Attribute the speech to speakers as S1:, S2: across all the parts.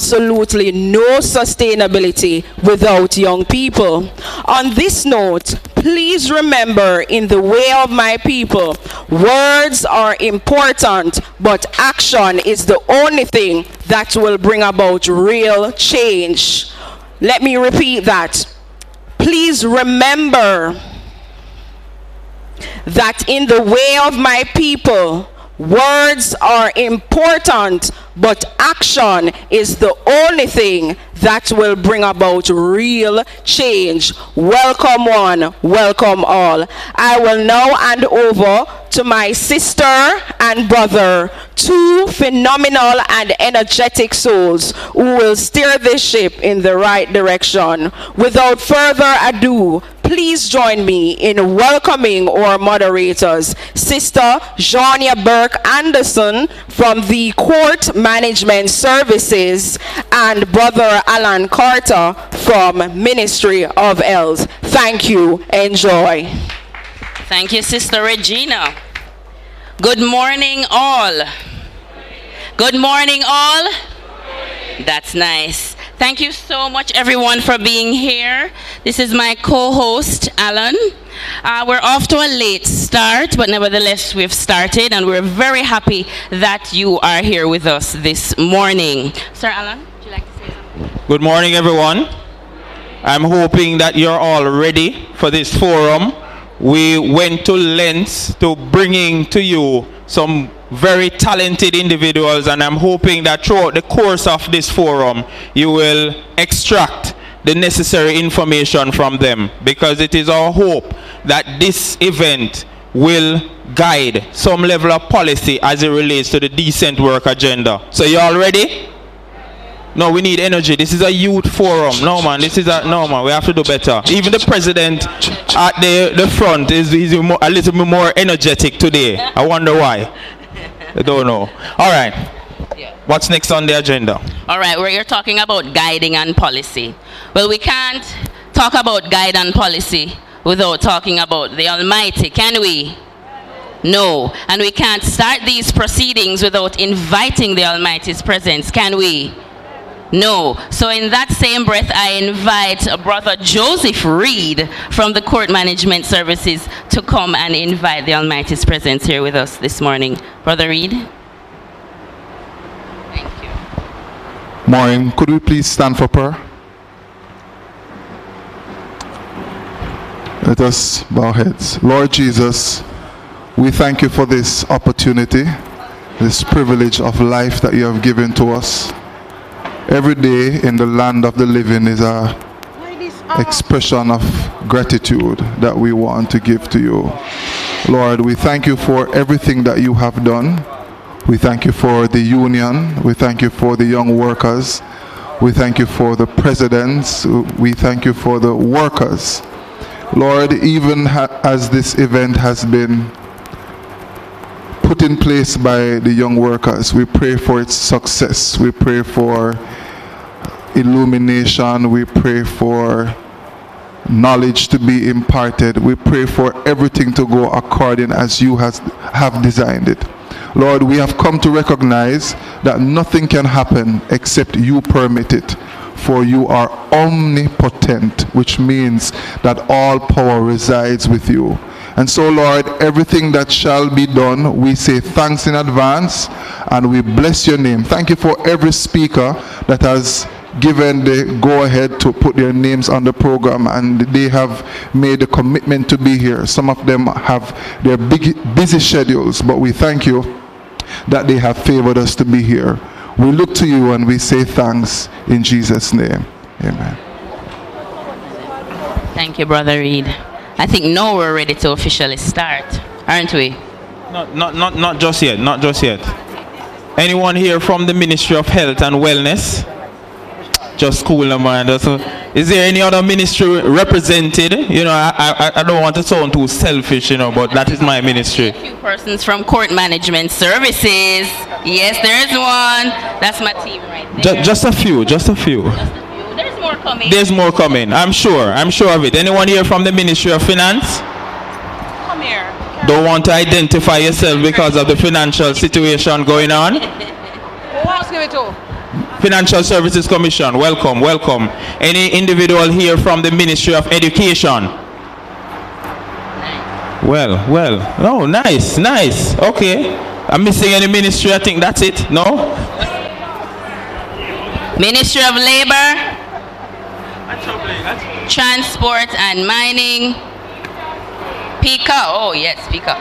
S1: absolutely no sustainability without young people. On this note, please remember, in the way of my people, words are important, but action is the only thing that will bring about real change. Let me repeat that. Please remember that in the way of my people, words are important, but action is the only thing that will bring about real change. Welcome one, welcome all. I will now hand over to my sister and brother, two phenomenal and energetic souls who will steer this ship in the right direction. Without further ado, please join me in welcoming our moderators, Sister Jania Burke Anderson from the Court Management Services and Brother Alan Carter from Ministry of Health. Thank you. Enjoy.
S2: Thank you, Sister Regina. Good morning, all. Good morning, all. That's nice. Thank you so much, everyone, for being here. This is my co-host, Alan. We're off to a late start, but nevertheless, we've started, and we're very happy that you are here with us this morning. Sir Alan, would you like to say something?
S3: Good morning, everyone. I'm hoping that you're all ready for this forum. We went to lengths to bringing to you some very talented individuals, and I'm hoping that throughout the course of this forum, you will extract the necessary information from them, because it is our hope that this event will guide some level of policy as it relates to the decent work agenda. So you all ready? No, we need energy. This is a youth forum. No, man, no, man, we have to do better. Even the president at the front is a little bit more energetic today. I wonder why. I don't know. All right. What's next on the agenda?
S2: All right, we're here talking about guiding and policy. Well, we can't talk about guide and policy without talking about the Almighty, can we? No. And we can't start these proceedings without inviting the Almighty's presence, can we? No. So in that same breath, I invite Brother Joseph Reed from the Court Management Services to come and invite the Almighty's presence here with us this morning. Brother Reed. Thank you.
S4: Morning. Could we please stand for prayer? Let us bow heads. Lord Jesus, we thank you for this opportunity, this privilege of life that you have given to us. Every day in the land of the living is an expression of gratitude that we want to give to you. Lord, we thank you for everything that you have done. We thank you for the union. We thank you for the young workers. We thank you for the presidents. We thank you for the workers. Lord, even as this event has been put in place by the young workers, we pray for its success. We pray for illumination. We pray for knowledge to be imparted. We pray for everything to go according as you have designed it. Lord, we have come to recognize that nothing can happen except you permit it, for you are omnipotent, which means that all power resides with you. And so, Lord, everything that shall be done, we say thanks in advance and we bless your name. Thank you for every speaker that has given the go-ahead to put their names on the program, and they have made a commitment to be here. Some of them have their busy schedules, but we thank you that they have favored us to be here. We look to you and we say thanks in Jesus' name. Amen.
S2: Thank you, Brother Reed. I think now we're ready to officially start, aren't we?
S3: Not just yet. Not just yet. Anyone here from the Ministry of Health and Wellness? Just cool, man. Is there any other ministry represented? You know, I don't want to sound too selfish, you know, but that is my ministry.
S2: A few persons from Court Management Services. Yes, there is one. That's my team right there.
S3: Just a few.
S2: There's more coming.
S3: There's more coming. I'm sure of it. Anyone here from the Ministry of Finance?
S2: Come here.
S3: Don't want to identify yourself because of the financial situation going on?
S5: Who else give it to?
S3: Financial Services Commission, welcome, welcome. Any individual here from the Ministry of Education? Well, oh, nice, nice, okay. I'm missing any ministry, I think that's it, no?
S2: Ministry of Labor, Transport and Mining, PICA, oh yes, PICA.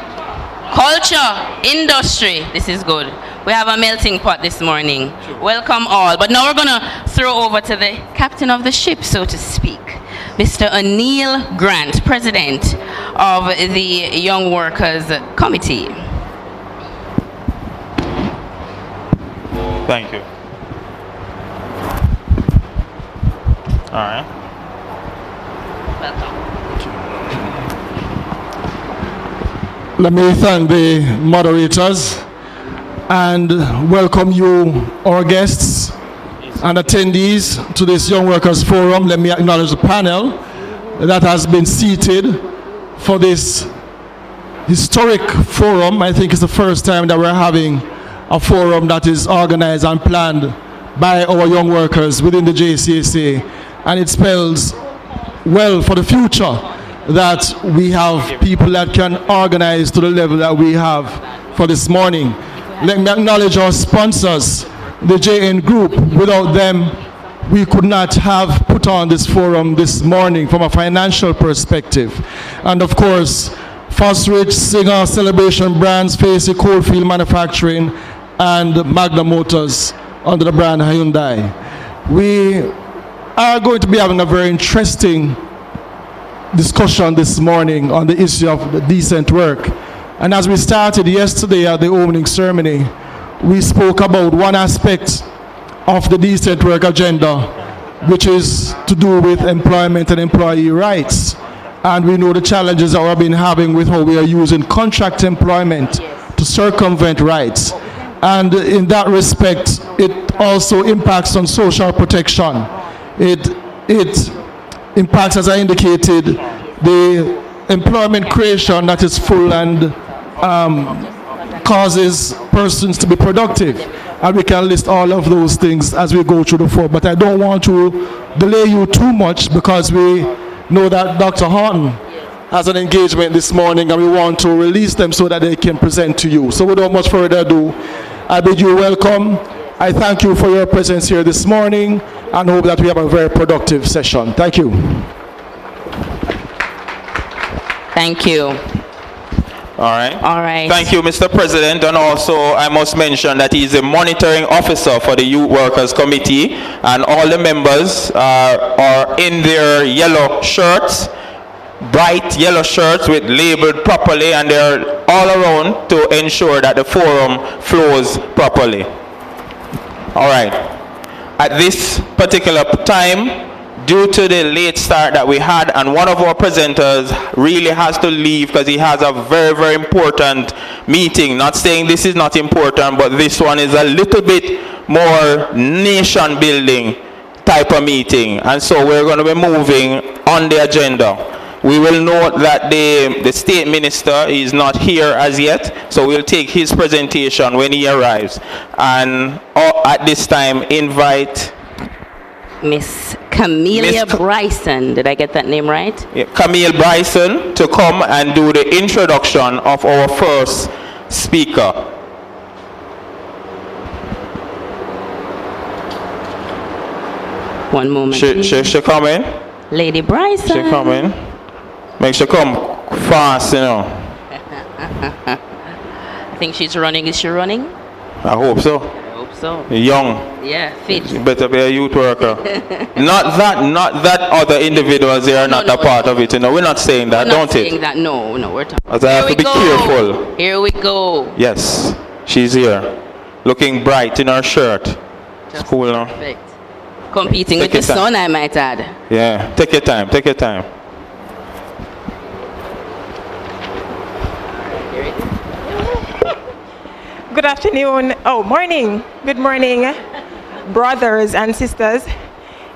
S2: Culture, Industry, this is good. We have a melting pot this morning. Welcome all. But now we're going to throw over to the captain of the ship, so to speak, Mr. O'Neill Grant, President of the Young Workers Committee.
S3: Thank you. All right.
S2: Welcome.
S5: Let me thank the moderators and welcome you, our guests and attendees, to this Young Workers Forum. Let me acknowledge the panel that has been seated for this historic forum. I think it's the first time that we're having a forum that is organized and planned by our young workers within the JCSA, and it spells well for the future that we have people that can organize to the level that we have for this morning. Let me acknowledge our sponsors, the JN Group. Without them, we could not have put on this forum this morning from a financial perspective. And of course, Fosrich, Singer, Celebration Brands, Facey, Coalfield Manufacturing, and Magna Motors under the brand Hyundai. We are going to be having a very interesting discussion this morning on the issue of the decent work. And as we started yesterday at the opening ceremony, we spoke about one aspect of the decent work agenda, which is to do with employment and employee rights. And we know the challenges that we've been having with how we are using contract employment to circumvent rights. And in that respect, it also impacts on social protection. It impacts, as I indicated, the employment creation that is full and causes persons to be productive. And we can list all of those things as we go through the forum. But I don't want to delay you too much because we know that Dr. Horton has an engagement this morning and we want to release them so that they can present to you. So without much further ado, I bid you welcome. I thank you for your presence here this morning and hope that we have a very productive session. Thank you.
S2: Thank you.
S3: All right.
S2: All right.
S3: Thank you, Mr. President. And also, I must mention that he's a monitoring officer for the Youth Workers Committee, and all the members are in their yellow shirts, bright yellow shirts with labeled properly, and they're all around to ensure that the forum flows properly. All right. At this particular time, due to the late start that we had, and one of our presenters really has to leave because he has a very, very important meeting. Not saying this is not important, but this one is a little bit more nation building type of meeting. And so we're going to be moving on the agenda. We will note that the state minister is not here as yet, so we'll take his presentation when he arrives. And at this time, invite
S2: Miss Camelia Bryson. Did I get that name right?
S3: Yeah, Camille Bryson to come and do the introduction of our first speaker.
S2: One moment.
S3: She coming?
S2: Lady Bryson.
S3: She coming. Make sure come fast, you know.
S2: I think she's running. Is she running?
S3: I hope so.
S2: I hope so.
S3: Young.
S2: Yeah, fit.
S3: You better be a youth worker. not that other individuals they are not a part of it. You know, we're not saying that, don't it?
S2: Saying that. No, we're talking.
S3: As I have to be careful.
S2: Here we go.
S3: Yes, she's here, looking bright in her shirt. It's cool, you know.
S2: Perfect. Competing
S3: Take
S2: with the
S3: your time.
S2: sun, I might add.
S3: Yeah, take your time. Take your time.
S6: Good afternoon. Oh, morning. Good morning, brothers and sisters.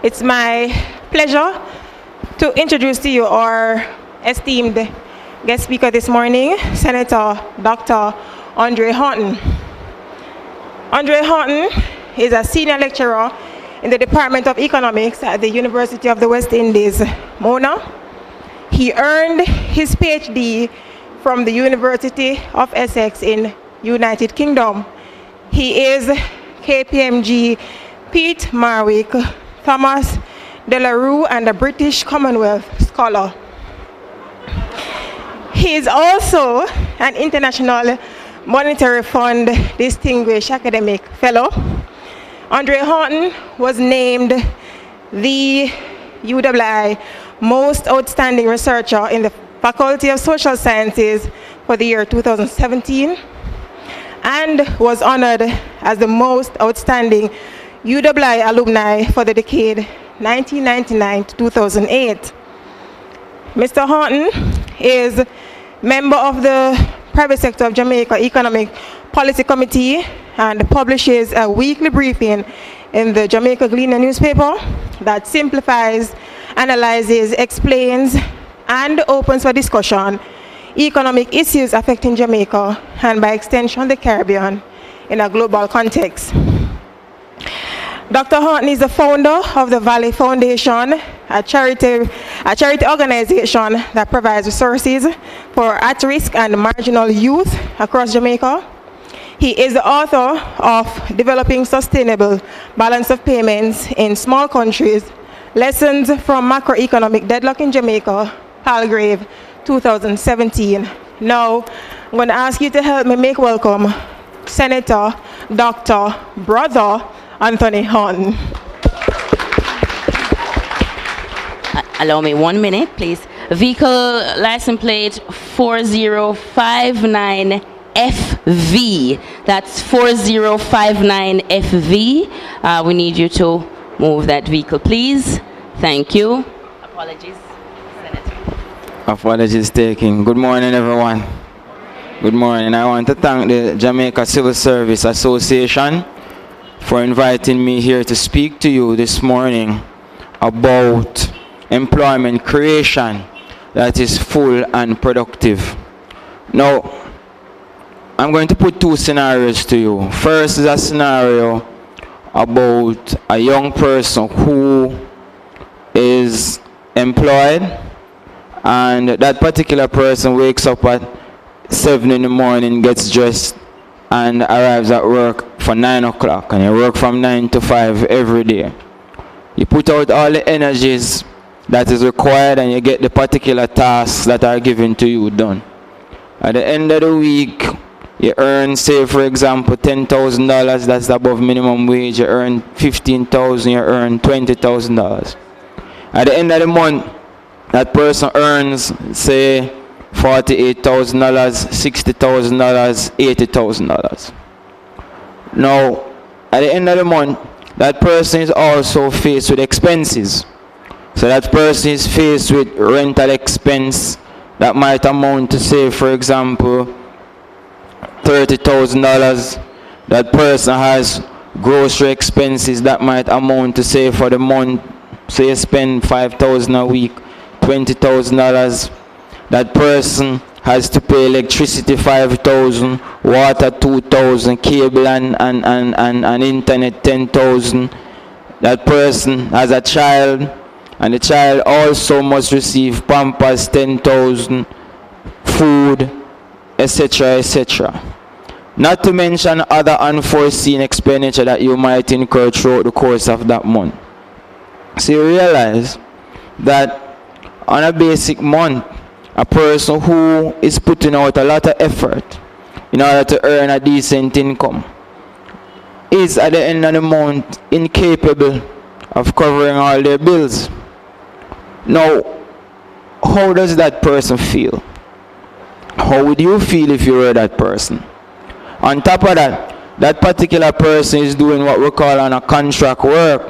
S6: It's my pleasure to introduce to you our esteemed guest speaker this morning, Senator Dr. Andre Horton. Andre Horton is a senior lecturer in the Department of Economics at the University of the West Indies, Mona. He earned his PhD from the University of Essex in United Kingdom. He is KPMG Pete Marwick, Thomas Delarue, and a British Commonwealth Scholar. He is also an International Monetary Fund Distinguished Academic Fellow. Andre Horton was named the UWI Most Outstanding Researcher in the Faculty of Social Sciences for the year 2017 and was honored as the Most Outstanding UWI Alumni for the decade 1999 to 2008. Mr. Horton is member of the Private Sector of Jamaica Economic Policy Committee and publishes a weekly briefing in the Jamaica Gleaner newspaper that simplifies, analyzes, explains, and opens for discussion economic issues affecting Jamaica and by extension the Caribbean in a global context. Dr. Horton is the founder of the Valley Foundation, a charity organization that provides resources for at-risk and marginal youth across Jamaica. He is the author of Developing Sustainable Balance of Payments in Small Countries, Lessons from Macroeconomic Deadlock in Jamaica, Palgrave, 2017. Now, I'm going to ask you to help me make welcome Senator Dr. Brother Anthony Horton.
S2: Allow me 1 minute, please. Vehicle license plate 4059FV. That's 4059FV. We need you to move that vehicle, please. Thank you. Apologies, Senator.
S7: Apologies taken. Good morning, everyone. Good morning. I want to thank the Jamaica Civil Service Association for inviting me here to speak to you this morning about employment creation that is full and productive. Now, I'm going to put two scenarios to you. First is a scenario about a young person who is employed, and that particular person wakes up at 7 in the morning, gets dressed, and arrives at work for 9 o'clock, and you work from 9 to 5 every day. You put out all the energies that is required, and you get the particular tasks that are given to you done. At the end of the week, you earn, say for example, $10,000, that's above minimum wage. You earn $15,000, you earn $20,000. At the end of the month, that person earns, say, $48,000, $60,000, $80,000. Now, at the end of the month, that person is also faced with expenses. So that person is faced with rental expense that might amount to, say, for example, $30,000. That person has grocery expenses that might amount to, say, for the month, say you spend $5,000 a week, $20,000. That person has to pay electricity $5,000, water $2,000, cable and internet $10,000. That person has a child, and the child also must receive Pampers $10,000, food, etc., etc. Not to mention other unforeseen expenditure that you might incur throughout the course of that month. So you realize that on a basic month, a person who is putting out a lot of effort in order to earn a decent income is at the end of the month incapable of covering all their bills. Now, how does that person feel? How would you feel if you were that person? On top of that, that particular person is doing what we call on a contract work,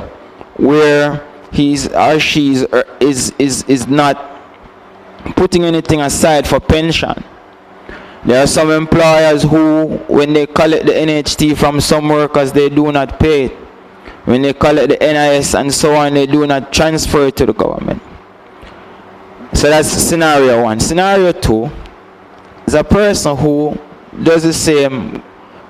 S7: where he's or she is not putting anything aside for pension. There are some employers who, when they collect the NHT from some workers, they do not pay it. When they collect the NIS and so on, they do not transfer it to the government. So that's scenario one. Scenario two is a person who does the same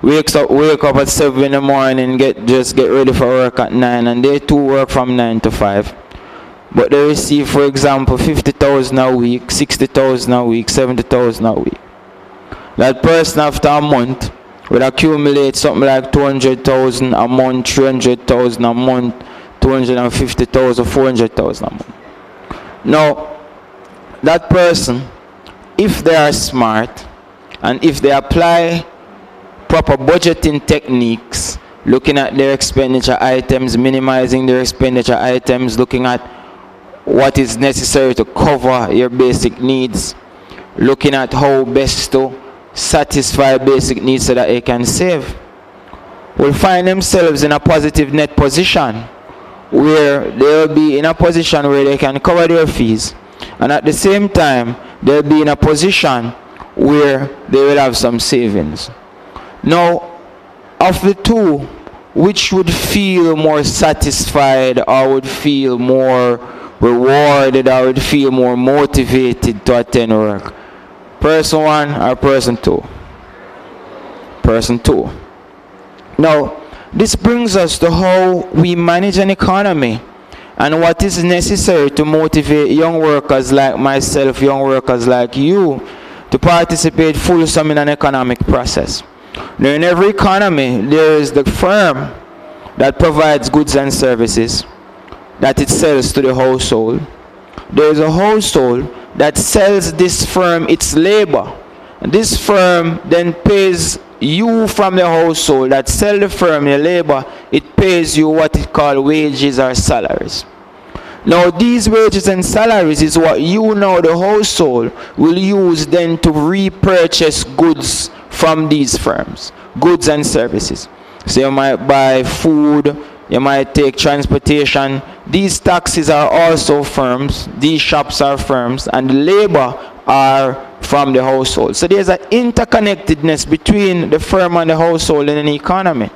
S7: wake up at 7 in the morning, get ready for work at 9, and they too work from 9 to 5. But they receive, for example, 50,000 a week, 60,000 a week, 70,000 a week. That person after a month will accumulate something like 200,000 a month, 300,000 a month, 250,000, 400,000 a month. Now, that person, if they are smart and if they apply proper budgeting techniques, looking at their expenditure items, minimizing their expenditure items, looking at what is necessary to cover your basic needs, looking at how best to satisfy basic needs so that they can save, will find themselves in a positive net position where they'll be in a position where they can cover their fees, and at the same time they'll be in a position where they will have some savings. Now, of the two, which would feel more satisfied or would feel more rewarded or would feel more motivated to attend work? Person 1 or person 2? Person 2. Now, this brings us to how we manage an economy and what is necessary to motivate young workers like myself, young workers like you, to participate fulsome in an economic process. Now, in every economy, there is the firm that provides goods and services that it sells to the household. There is a household that sells this firm its labor. This firm then pays you from the household that sell the firm your labor. It pays you what it called wages or salaries. Now, these wages and salaries is what you now, the household, will use then to repurchase goods from these firms, goods and services. So you might buy food, you might take transportation. These taxes are also firms, these shops are firms, and the labor are from the household. So there's an interconnectedness between the firm and the household in an economy.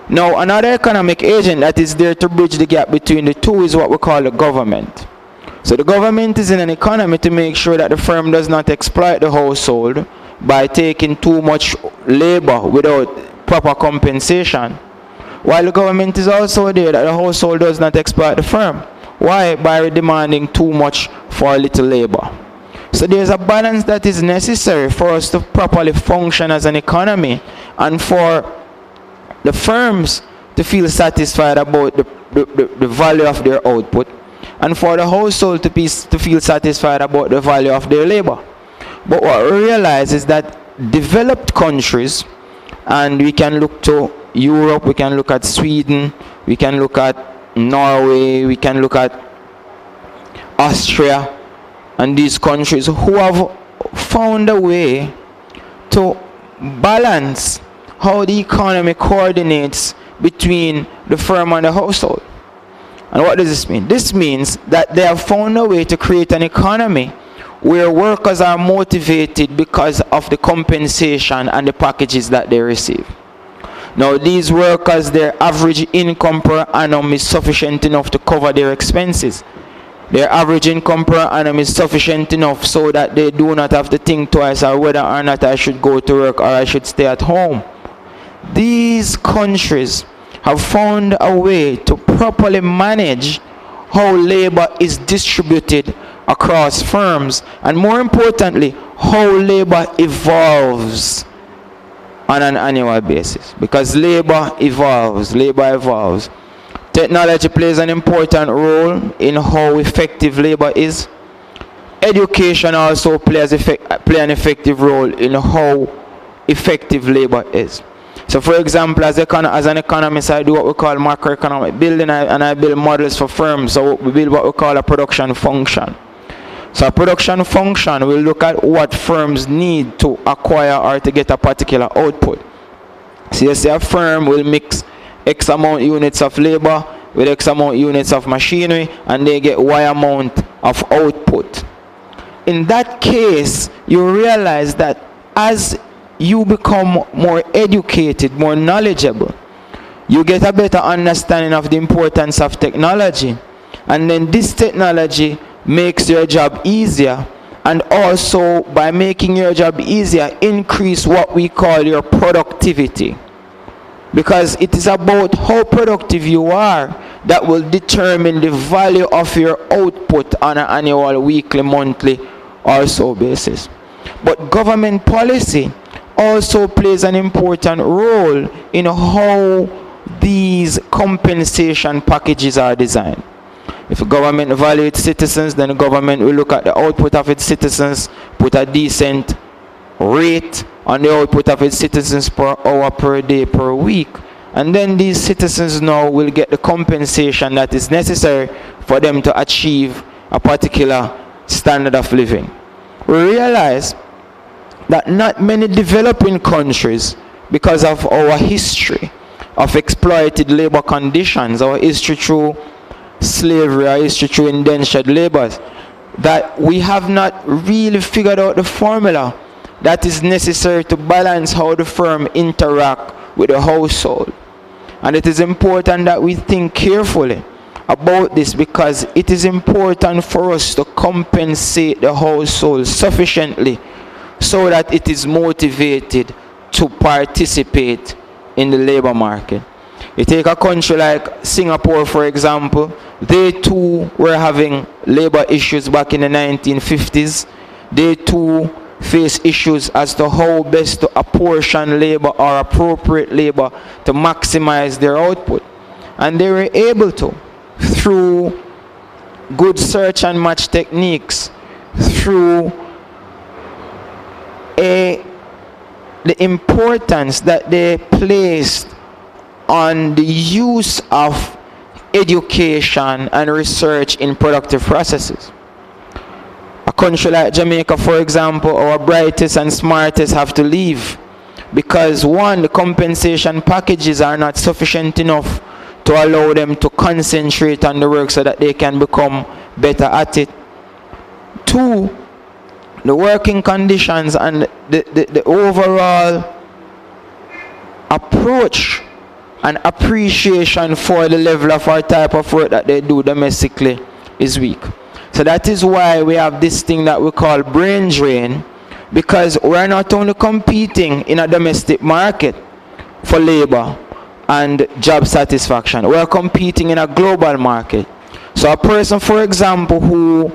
S7: Now, another economic agent that is there to bridge the gap between the two is what we call the government. So the government is in an economy to make sure that the firm does not exploit the household by taking too much labor without proper compensation, while the government is also there that the household does not exploit the firm. Why? By demanding too much for little labor. So there's a balance that is necessary for us to properly function as an economy, and for the firms to feel satisfied about the value of their output, and for the household to feel satisfied about the value of their labor. But what we realize is that developed countries, and we can look to Europe, we can look at Sweden, we can look at Norway, we can look at Austria, and these countries who have found a way to balance how the economy coordinates between the firm and the household. And what does this mean? This means that they have found a way to create an economy where workers are motivated because of the compensation and the packages that they receive. Now, these workers, their average income per annum is sufficient enough to cover their expenses. Their average income per annum is sufficient enough so that they do not have to think twice or whether or not I should go to work or I should stay at home. These countries have found a way to properly manage how labor is distributed across firms, and more importantly, how labor evolves on an annual basis. Because labor evolves. Technology plays an important role in how effective labor is. Education also play an effective role in how effective labor is. So, for example, as an economist, I do what we call macroeconomic building, and I build models for firms. So we build what we call a production function. So a production function will look at what firms need to acquire or to get a particular output. So you say a firm will mix X amount units of labor with X amount units of machinery, and they get Y amount of output. In that case, you realize that as you become more educated, more knowledgeable, you get a better understanding of the importance of technology, and then this technology makes your job easier, and also by making your job easier, increase what we call your productivity. Because it is about how productive you are that will determine the value of your output on an annual, weekly, monthly, or so basis. But government policy also plays an important role in how these compensation packages are designed. If the government values its citizens, then the government will look at the output of its citizens, put a decent rate on the output of its citizens per hour, per day, per week. And then these citizens now will get the compensation that is necessary for them to achieve a particular standard of living. We realize that not many developing countries, because of our history of exploited labor conditions, our history through slavery, our history through indentured labors, that we have not really figured out the formula that is necessary to balance how the firm interact with the household. And it is important that we think carefully about this, because it is important for us to compensate the household sufficiently so that it is motivated to participate in the labor market. You take a country like Singapore, for example, they too were having labor issues back in the 1950s. They too face issues as to how best to apportion labor or appropriate labor to maximize their output. And they were able to, through good search and match techniques, through the importance that they placed on the use of education and research in productive processes. A country like Jamaica, for example, our brightest and smartest have to leave because, one, the compensation packages are not sufficient enough to allow them to concentrate on the work so that they can become better at it. Two, the working conditions and the overall approach and appreciation for the level of our type of work that they do domestically is weak. So that is why we have this thing that we call brain drain, because we're not only competing in a domestic market for labor and job satisfaction, we're competing in a global market. So a person, for example, who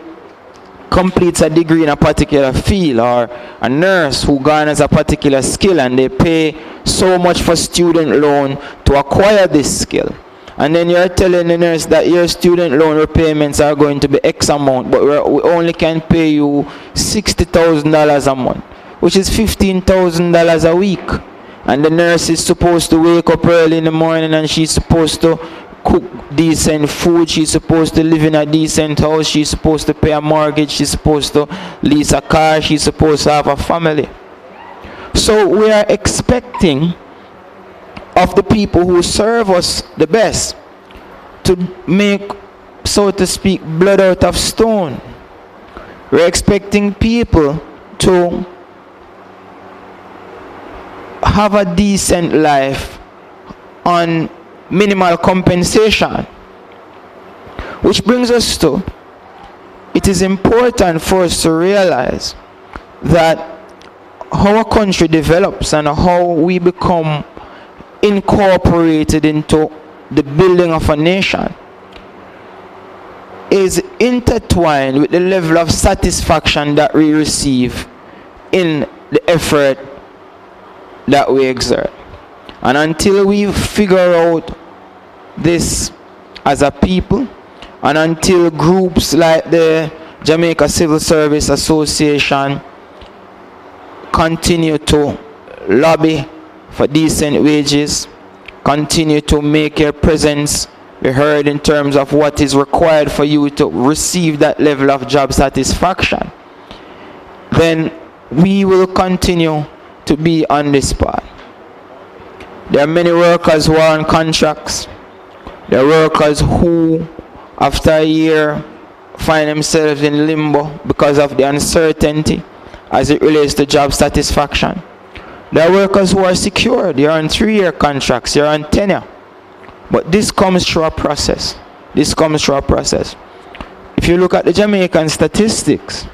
S7: completes a degree in a particular field, or a nurse who garners a particular skill and they pay so much for student loan to acquire this skill, and then you're telling the nurse that your student loan repayments are going to be X amount, but we only can pay you $60,000 a month, which is $15,000 a week. And the nurse is supposed to wake up early in the morning and she's supposed to cook decent food, she's supposed to live in a decent house, she's supposed to pay a mortgage, she's supposed to lease a car, she's supposed to have a family. So we are expecting of the people who serve us the best to make, so to speak, blood out of stone. We're expecting people to have a decent life on minimal compensation. Which brings us to, it is important for us to realize that how a country develops and how we become incorporated into the building of a nation is intertwined with the level of satisfaction that we receive in the effort that we exert. And until we figure out this as a people, and until groups like the Jamaica Civil Service Association continue to lobby for decent wages, continue to make your presence be heard in terms of what is required for you to receive that level of job satisfaction, then we will continue to be on this path. There are many workers who are on contracts. There are workers who, after a year, find themselves in limbo because of the uncertainty as it relates to job satisfaction. There are workers who are secured. They are on 3-year contracts. They are on tenure. But this comes through a process. This comes through a process. If you look at the Jamaican statistics,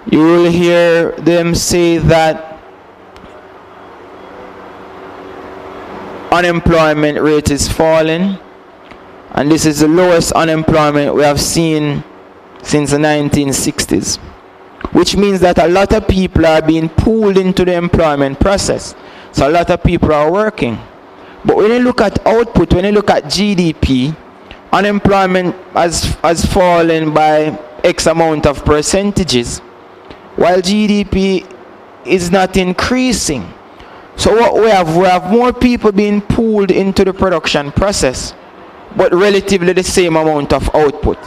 S7: you will hear them say that unemployment rate is falling, and this is the lowest unemployment we have seen since the 1960s, which means that a lot of people are being pulled into the employment process. So a lot of people are working. But when you look at output, when you look at GDP, unemployment has fallen by X amount of percentages, while GDP is not increasing. So what we have more people being pulled into the production process, but relatively the same amount of output.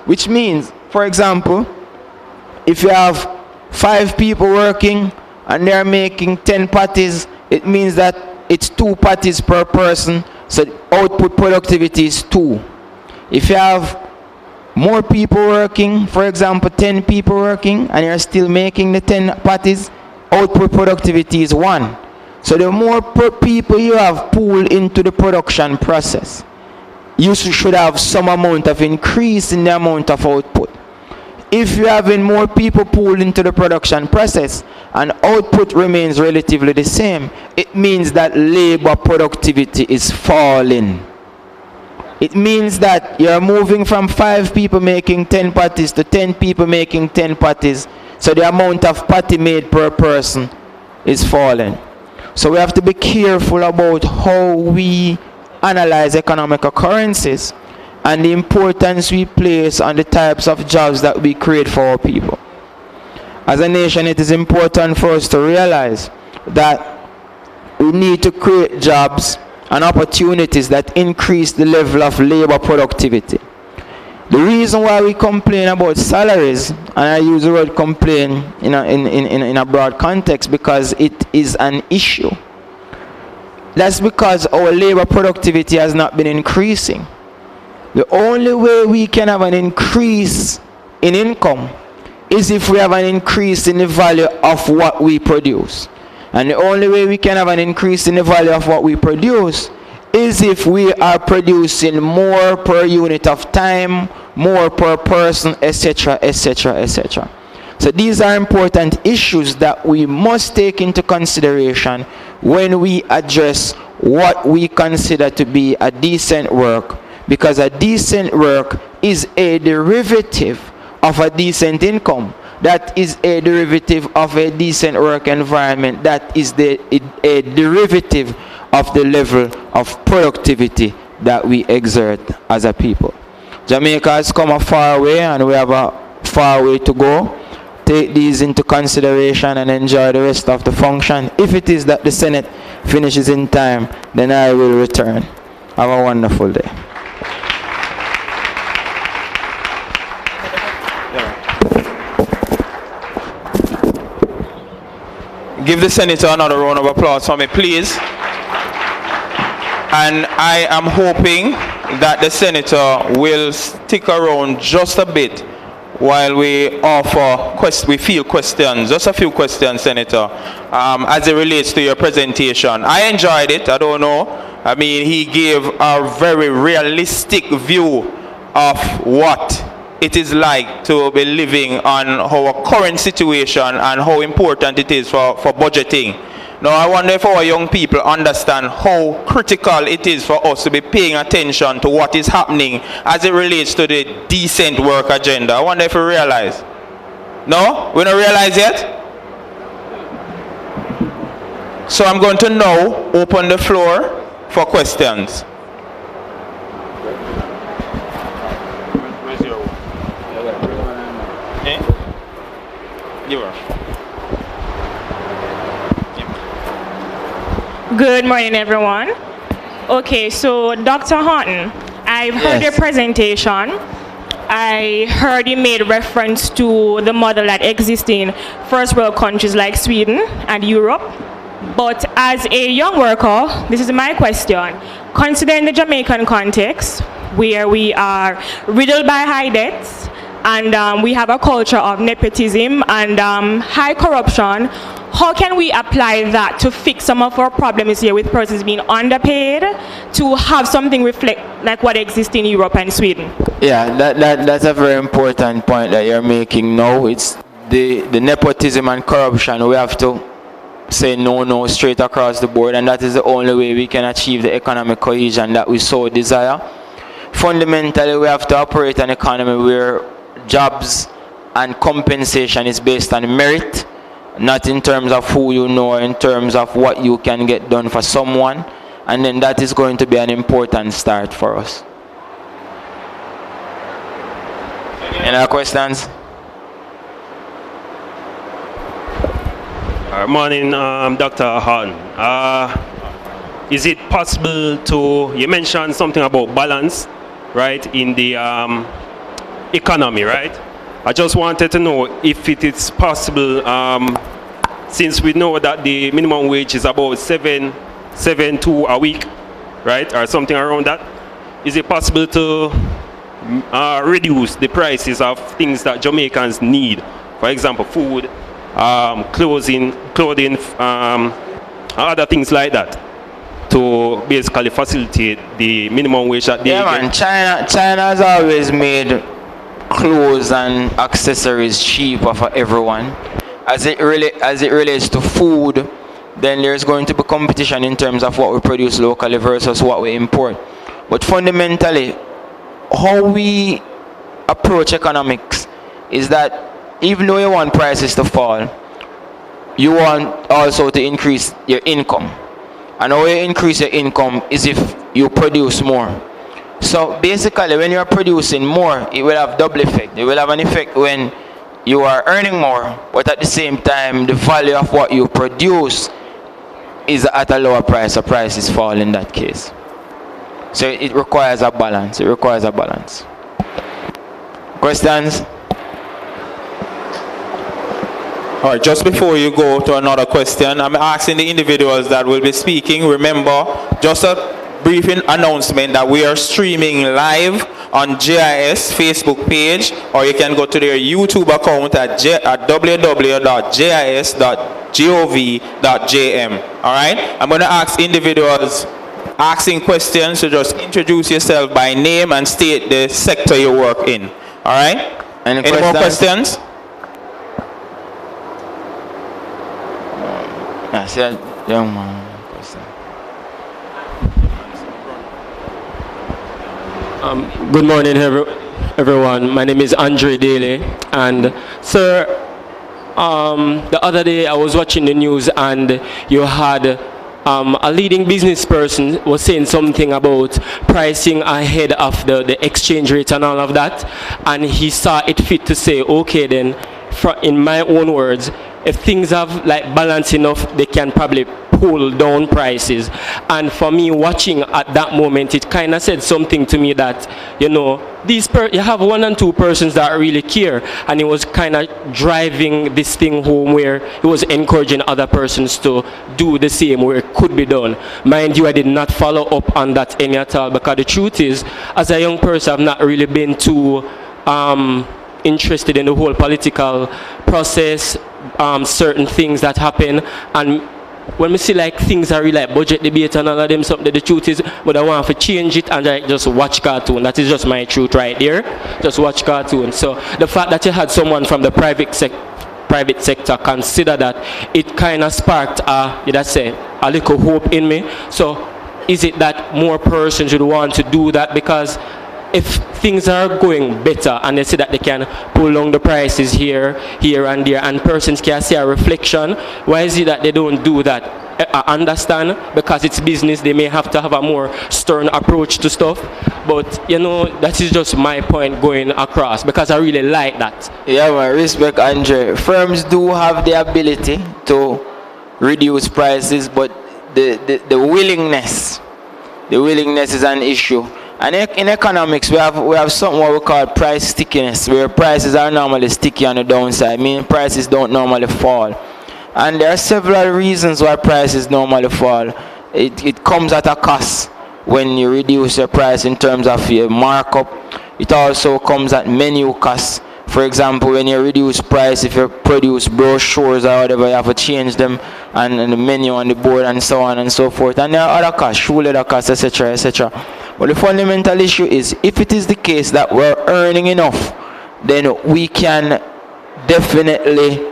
S7: Which means, for example, if you have 5 people working and they're making 10 patties, it means that it's 2 patties per person, so output productivity is 2. If you have more people working, for example 10 people working, and you're still making the 10 patties, output productivity is 1. So the more people you have pulled into the production process, you should have some amount of increase in the amount of output. If you're having more people pulled into the production process and output remains relatively the same, it means that labor productivity is falling. It means that you're moving from 5 people making 10 patties to 10 people making 10 patties, so the amount of patty made per person is falling. So we have to be careful about how we analyze economic occurrences and the importance we place on the types of jobs that we create for our people. As a nation, it is important for us to realize that we need to create jobs and opportunities that increase the level of labor productivity. The reason why we complain about salaries, and I use the word complain in a broad context because it is an issue, that's because our labor productivity has not been increasing. The only way we can have an increase in income is if we have an increase in the value of what we produce. And the only way we can have an increase in the value of what we produce is if we are producing more per unit of time, more per person, etc., etc., etc. So these are important issues that we must take into consideration when we address what we consider to be a decent work, because a decent work is a derivative of a decent income. That is a derivative of a decent work environment. That is a derivative of the level of productivity that we exert as a people. Jamaica has come a far way, and we have a far way to go. Take these into consideration and enjoy the rest of the function. If it is that the Senate finishes in time, then I will return. Have a wonderful day.
S3: Give the Senator another round of applause for me, please. And I am hoping that the Senator will stick around just a bit while we we field questions, just a few questions, Senator, as it relates to your presentation. I enjoyed it. I don't know. I mean, he gave a very realistic view of what it is like to be living on our current situation and how important it is for budgeting. Now, I wonder if our young people understand how critical it is for us to be paying attention to what is happening as it relates to the decent work agenda. I wonder if we realize. No? We don't realize yet? So I'm going to now open the floor for questions. Where's your one? Eh? You are.
S6: Good morning, everyone. Okay, so Dr. Horton, I've heard your presentation. I heard you made reference to the model that exists in first world countries like Sweden and Europe. But as a young worker, this is my question. Considering the Jamaican context, where we are riddled by high debts, and we have a culture of nepotism and high corruption, how can we apply that to fix some of our problems here with persons being underpaid to have something reflect like what exists in Europe and Sweden?
S7: Yeah, that's a very important point that you're making now. It's the nepotism and corruption, we have to say no straight across the board, and that is the only way we can achieve the economic cohesion that we so desire. Fundamentally, we have to operate an economy where jobs and compensation is based on merit, not in terms of who you know or in terms of what you can get done for someone, and then that is going to be an important start for us. Any other questions?
S8: Morning, Dr. Hahn. Is it possible to, you mentioned something about balance, right, in the economy, right? I just wanted to know if it is possible, since we know that the minimum wage is about 7.2 a week, right, or something around that. Is it possible to reduce the prices of things that Jamaicans need? For example, food, clothing, other things like that, to basically facilitate the minimum wage that they get.
S7: China has always made clothes and accessories cheaper for everyone. As it relates to food, then there's going to be competition in terms of what we produce locally versus what we import. But fundamentally, how we approach economics is that even though you want prices to fall, you want also to increase your income. And how you increase your income is if you produce more. So basically, when you're producing more, it will have double effect. It will have an effect when you are earning more, but at the same time, the value of what you produce is at a lower price. The price is fall in that case. So it requires a balance. It requires a balance. Questions?
S3: All right, just before you go to another question, I'm asking the individuals that will be speaking, remember, just a brief announcement that we are streaming live on JIS Facebook page, or you can go to their YouTube account at www.jis.gov.jm. All right, I'm going to ask individuals asking questions to just introduce yourself by name and state the sector you work in. All right, any more questions?
S7: Yes, young man.
S9: Good morning, everyone. My name is Andre Daly, and sir, the other day I was watching the news, and you had a leading business person was saying something about pricing ahead of the exchange rate and all of that, and he saw it fit to say, okay, then, in my own words, if things have like balance enough, they can probably pull down prices. And for me, watching at that moment, it kind of said something to me that, you know, you have one and two persons that really care, and it was kind of driving this thing home where it was encouraging other persons to do the same where it could be done. Mind you, I did not follow up on that any at all, because the truth is, as a young person, I've not really been too interested in the whole political process, certain things that happen, and when we see like things are really like budget debate and all of them, something, the truth is, but I want to change it and like just watch cartoon. That is just my truth right there. Just watch cartoon. So the fact that you had someone from the private sector consider that, it kind of sparked a little hope in me. So is it that more persons would want to do that? Because if things are going better and they say that they can pull down the prices here and there, and persons can see a reflection, why is it that they don't do that? I understand, because it's business, they may have to have a more stern approach to stuff, but you know, that is just my point going across, because I really like that.
S7: Yeah, man, respect, Andre. Firms do have the ability to reduce prices, but the willingness is an issue. And in economics, we have something what we call price stickiness, where prices are normally sticky on the downside, meaning prices don't normally fall. And there are several reasons why prices normally fall. It comes at a cost when you reduce your price in terms of your markup. It also comes at menu costs. For example, when you reduce price, if you produce brochures or whatever, you have to change them, and the menu on the board and so on and so forth. And there are other costs, shoe leather costs, etc., etc. But the fundamental issue is, if it is the case that we're earning enough, then we can definitely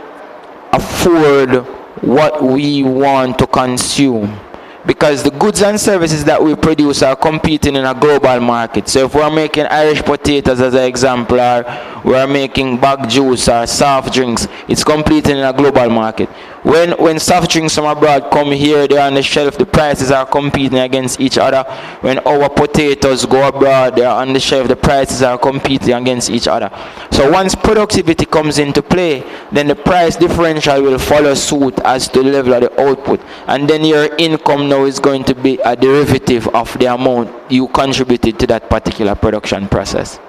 S7: afford what we want to consume, because the goods and services that we produce are competing in a global market. So if we're making Irish potatoes as an example, or we're making bag juice or soft drinks, it's competing in a global market. When soft drinks from abroad come here, they're on the shelf, the prices are competing against each other. When our potatoes go abroad, they're on the shelf, the prices are competing against each other. So once productivity comes into play, then the price differential will follow suit as to the level of the output. And then your income now is going to be a derivative of the amount you contributed to that particular production process.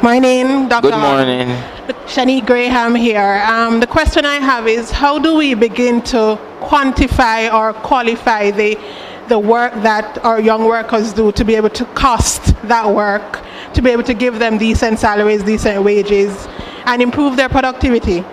S10: Morning, Dr.
S7: Good morning.
S10: Shani Graham here. The question I have is, how do we begin to quantify or qualify the work that our young workers do, to be able to cost that work, to be able to give them decent salaries, decent wages, and improve their productivity?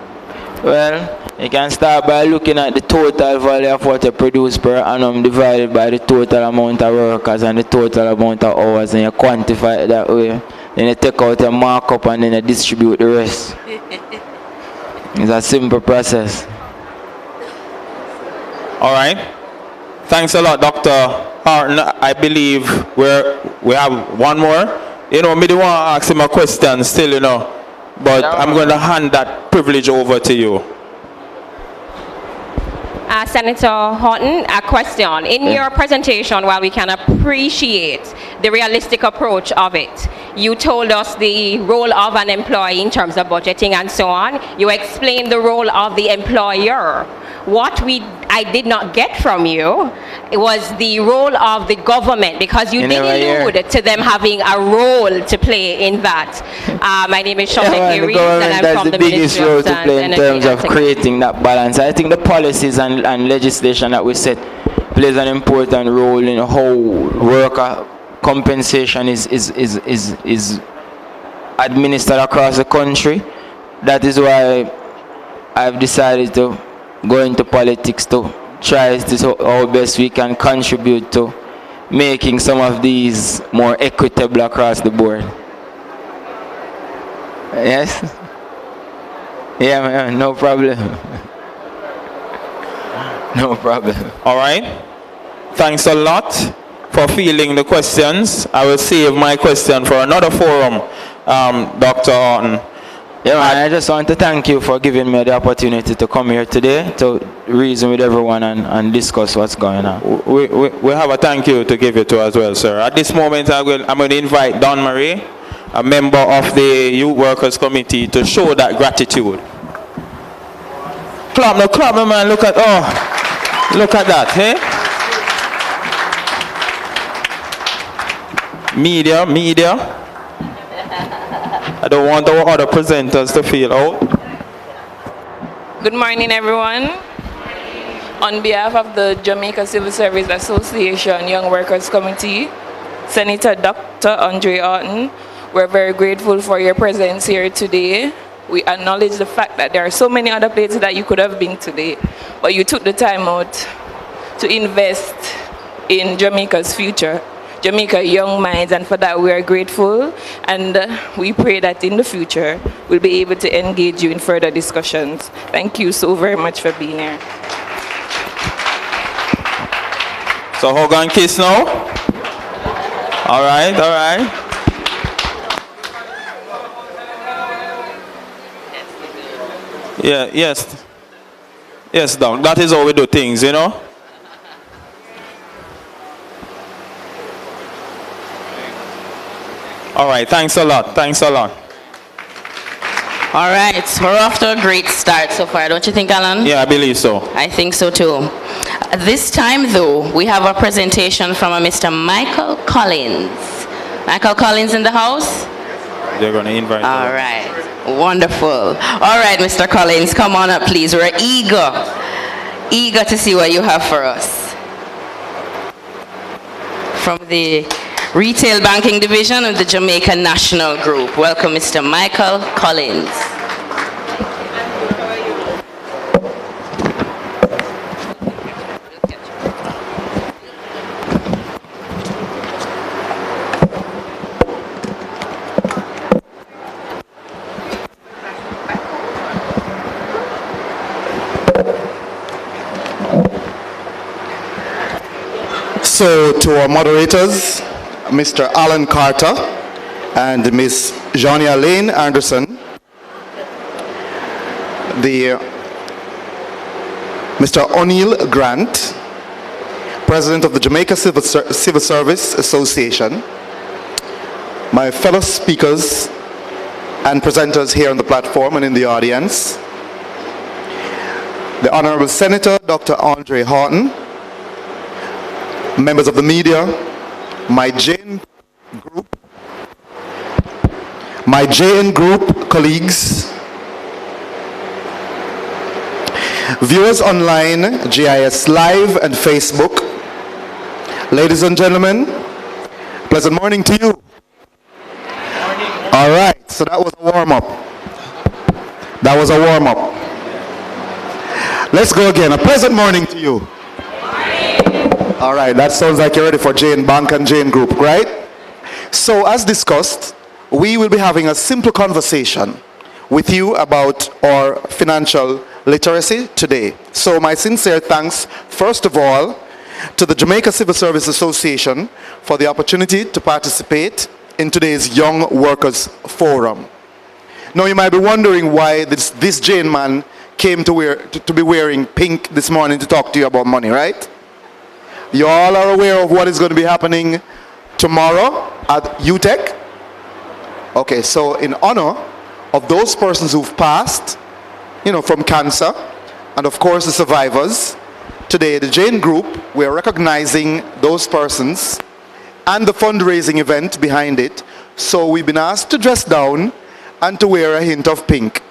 S7: Well, you can start by looking at the total value of what you produce per annum divided by the total amount of workers and the total amount of hours, and you quantify it that way. Then you take out your markup and then you distribute the rest. It's a simple process.
S3: All right. Thanks a lot, Dr. Arnold. I believe we have one more. You know, me don't want to ask him a question still, you know, but I'm going to hand that privilege over to you.
S11: Senator Horton, a question. In your presentation, while we can appreciate the realistic approach of it, you told us the role of an employee in terms of budgeting and so on. You explained the role of the employer. What I did not get from you was the role of the government, because you did allude to them having a role to play in that. My name is Shomeki Reeves, and I'm from the Ministry of Science,
S7: play in terms of creating that balance. I think the policies and legislation that we set plays an important role in how worker compensation is administered across the country. That is why I've decided to go into politics, to try to do how best we can contribute to making some of these more equitable across the board. Yes? Yeah, man, no problem. No problem.
S3: All right. Thanks a lot for fielding the questions. I will save my question for another forum, Dr. Horton.
S7: Yeah, man, I just want to thank you for giving me the opportunity to come here today to reason with everyone and discuss what's going on.
S3: We have a thank you to give you to as well, sir. At this moment, I'm going to invite Don Marie, a member of the Youth Workers Committee, to show that gratitude. Clap no, man. Look at that, eh? Media. I don't want our other presenters to feel out.
S12: Good morning, everyone. On behalf of the Jamaica Civil Service Association Young Workers Committee, Senator Dr. Andre Horton, we're very grateful for your presence here today. We acknowledge the fact that there are so many other places that you could have been today, but you took the time out to invest in Jamaica's future, Jamaica young minds, and for that we are grateful, and we pray that in the future we'll be able to engage you in further discussions. Thank you so very much for being here.
S3: So hug and kiss now. All right. Yeah, yes, Doc. That is how we do things, you know. All right, thanks a lot.
S2: All right, we're off to a great start so far, don't you think, Alan?
S3: Yeah, I believe so.
S2: I think so too. This time, though, we have a presentation from a Mr. Michael Collins. Michael Collins in the house?
S3: They're going to invite
S2: All
S3: you.
S2: right, wonderful. All right, Mr. Collins, come on up, please. We're eager to see what you have for us. From the Retail Banking Division of the Jamaica National Group. Welcome, Mr. Michael Collins.
S13: Also to our moderators, Mr. Alan Carter and Miss Jonia Lane Anderson, Mr. O'Neill Grant, President of the Jamaica Civil Service Association, my fellow speakers and presenters here on the platform and in the audience, the Honorable Senator Dr. Andre Horton, members of the media, my JN Group colleagues, viewers online, GIS Live and Facebook. Ladies and gentlemen, pleasant morning to you. All right, so that was a warm-up. Let's go again. A pleasant morning to you. All right, that sounds like you're ready for Jane Bank and Jane Group, right? So as discussed, we will be having a simple conversation with you about our financial literacy today. So my sincere thanks, first of all, to the Jamaica Civil Service Association for the opportunity to participate in today's Young Workers Forum. Now you might be wondering why this Jane man came to be wearing pink this morning to talk to you about money, right? You all are aware of what is going to be happening tomorrow at UTEC? Okay, so in honor of those persons who've passed, from cancer, and of course the survivors, today the Jane Group, we're recognizing those persons and the fundraising event behind it. So we've been asked to dress down and to wear a hint of pink.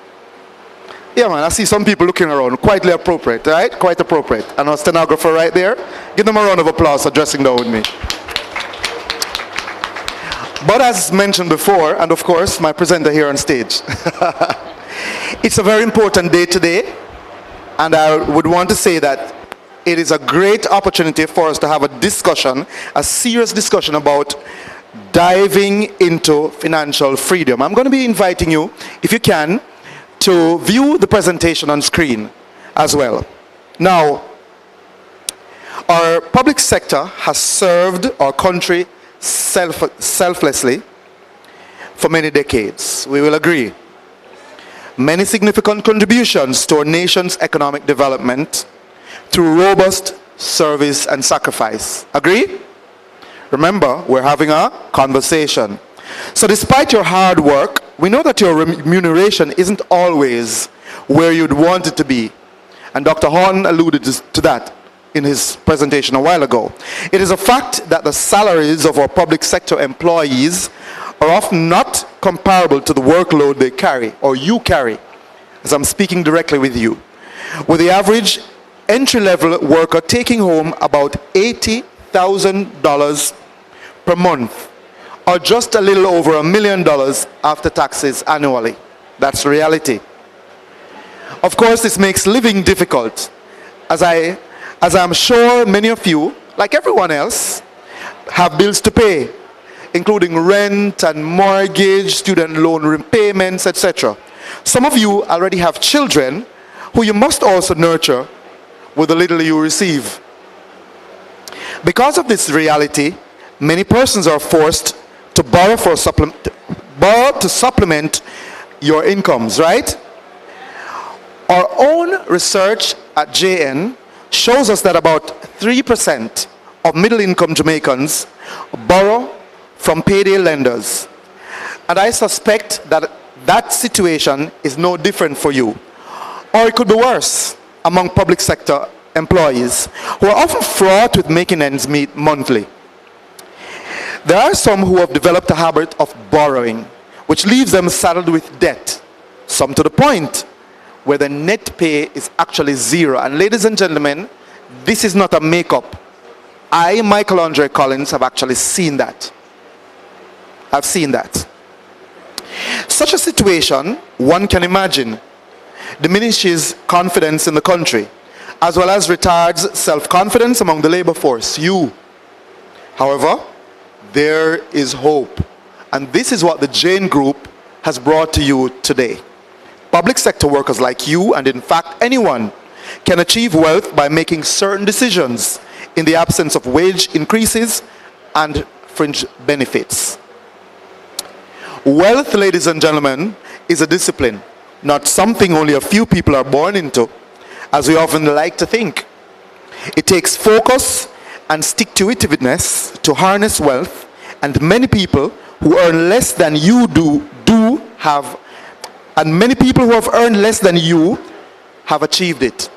S13: Yeah, man, I see some people looking around. Quite appropriate, right? Quite appropriate. And our stenographer right there. Give them a round of applause for dressing down with me. But as mentioned before, and of course, my presenter here on stage, it's a very important day today. And I would want to say that it is a great opportunity for us to have a discussion, a serious discussion about diving into financial freedom. I'm going to be inviting you, if you can, to view the presentation on screen as well. Now, our public sector has served our country selflessly for many decades. We will agree. Many significant contributions to our nation's economic development through robust service and sacrifice. Agree? Remember, we're having a conversation. So despite your hard work, we know that your remuneration isn't always where you'd want it to be. And Dr. Horn alluded to that in his presentation a while ago. It is a fact that the salaries of our public sector employees are often not comparable to the workload they carry, or you carry, as I'm speaking directly with you. With the average entry-level worker taking home about $80,000 per month, or just a little over $1 million after taxes annually. That's reality. Of course, this makes living difficult, as I'm sure many of you, like everyone else, have bills to pay, including rent and mortgage, student loan repayments, etc. Some of you already have children who you must also nurture with the little you receive. Because of this reality, many persons are forced to borrow to supplement your incomes, right? Our own research at JN shows us that about 3% of middle-income Jamaicans borrow from payday lenders. And I suspect that that situation is no different for you. Or it could be worse among public sector employees who are often fraught with making ends meet monthly. There are some who have developed a habit of borrowing, which leaves them saddled with debt, some to the point where the net pay is actually zero. And ladies and gentlemen, this is not a makeup. I, Michael Andre Collins, have actually seen that. I've seen that. Such a situation, one can imagine, diminishes confidence in the country, as well as retards self-confidence among the labor force, you. However, there is hope. And this is what the Jane Group has brought to you today. Public sector workers like you, and in fact anyone, can achieve wealth by making certain decisions in the absence of wage increases and fringe benefits. Wealth, ladies and gentlemen, is a discipline, not something only a few people are born into, as we often like to think. It takes focus and stick-to-itiveness to harness wealth, and many people who earn less than you have earned less than you have achieved it.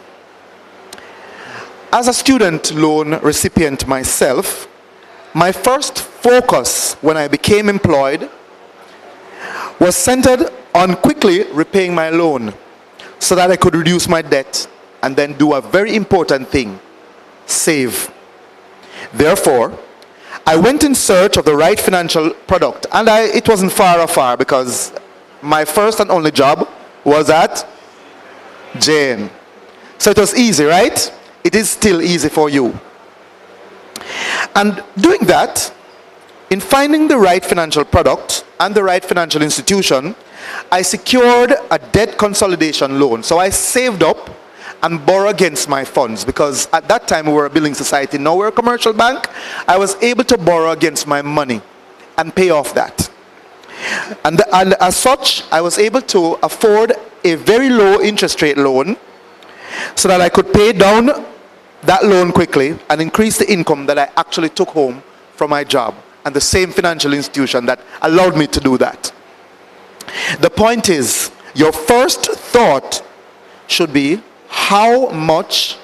S13: As a student loan recipient myself, my first focus when I became employed was centered on quickly repaying my loan so that I could reduce my debt and then do a very important thing: save. Therefore, I went in search of the right financial product, and it wasn't far because my first and only job was at Jane. So it was easy, right? It is still easy for you. And doing that, in finding the right financial product and the right financial institution, I secured a debt consolidation loan. So I saved up and borrowed against my funds, because at that time we were a building society, now we're a commercial bank. I was able to borrow against my money and pay off that. And as such, I was able to afford a very low interest rate loan so that I could pay down that loan quickly and increase the income that I actually took home from my job and the same financial institution that allowed me to do that. The point is, your first thought should be how much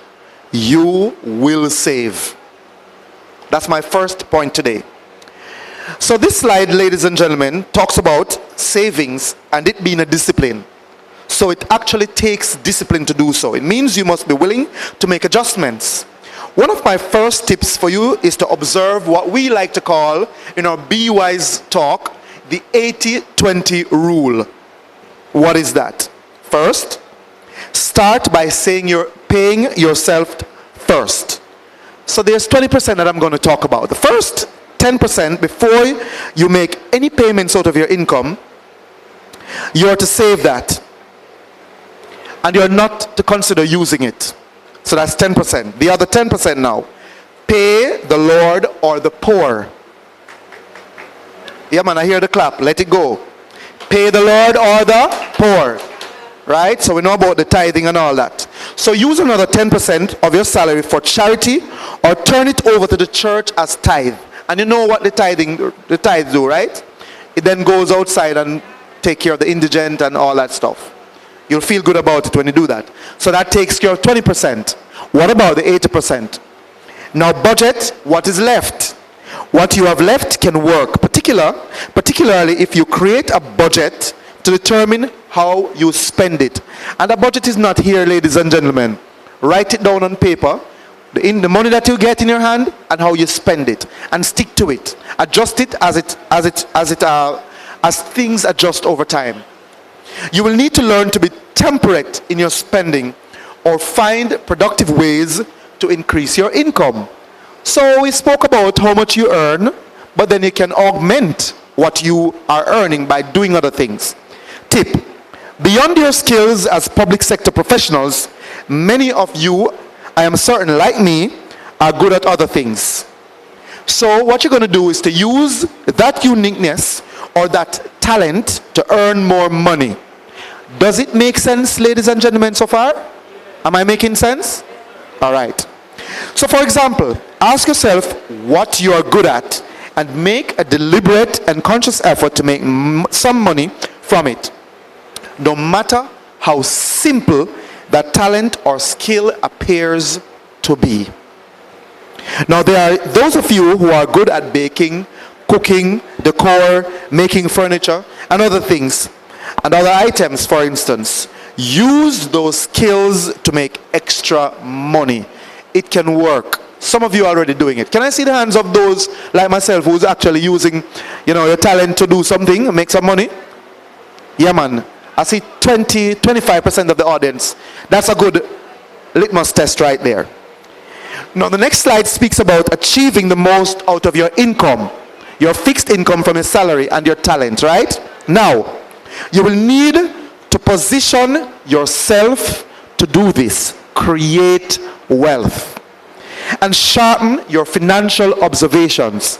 S13: you will save. That's my first point today. So this slide, ladies and gentlemen, talks about savings and it being a discipline. So it actually takes discipline to do so. It means you must be willing to make adjustments. One of my first tips for you is to observe what we like to call, in our Be Wise talk, the 80-20 rule. What is that? First, start by saying you're paying yourself first. So there's 20% that I'm going to talk about. The first 10%, before you make any payments out of your income, you're to save that. And you're not to consider using it. So that's 10%. The other 10% now, pay the Lord or the poor. Yeah, man, I hear the clap. Let it go. Pay the Lord or the poor. Right? So we know about the tithing and all that. So use another 10% of your salary for charity, or turn it over to the church as tithe. And you know what the tithe do, right? It then goes outside and take care of the indigent and all that stuff. You'll feel good about it when you do that. So that takes care of 20%. What about the 80%? Now budget what is left. What you have left can work, particularly if you create a budget to determine how you spend it. And a budget is not here, ladies and gentlemen. Write it down on paper, the money that you get in your hand and how you spend it, and stick to it. Adjust it as things adjust over time. You will need to learn to be temperate in your spending, or find productive ways to increase your income. So we spoke about how much you earn, but then you can augment what you are earning by doing other things. Tip: beyond your skills as public sector professionals, many of you, I am certain like me, are good at other things. So what you're going to do is to use that uniqueness or that talent to earn more money. Does it make sense, ladies and gentlemen, so far? Am I making sense? All right. So for example, ask yourself what you are good at and make a deliberate and conscious effort to make some money from it, no matter how simple that talent or skill appears to be. Now there are those of you who are good at baking, cooking, decor, making furniture, and other things, and other items, for instance. Use those skills to make extra money. It can work. Some of you are already doing it. Can I see the hands of those like myself who's actually using, your talent to do something and make some money? Yeah, man. I see 25% of the audience. That's a good litmus test right there. Now the next slide speaks about achieving the most out of your income, your fixed income from your salary and your talent, right? Now, you will need to position yourself to do this. Create wealth. and sharpen your financial observations.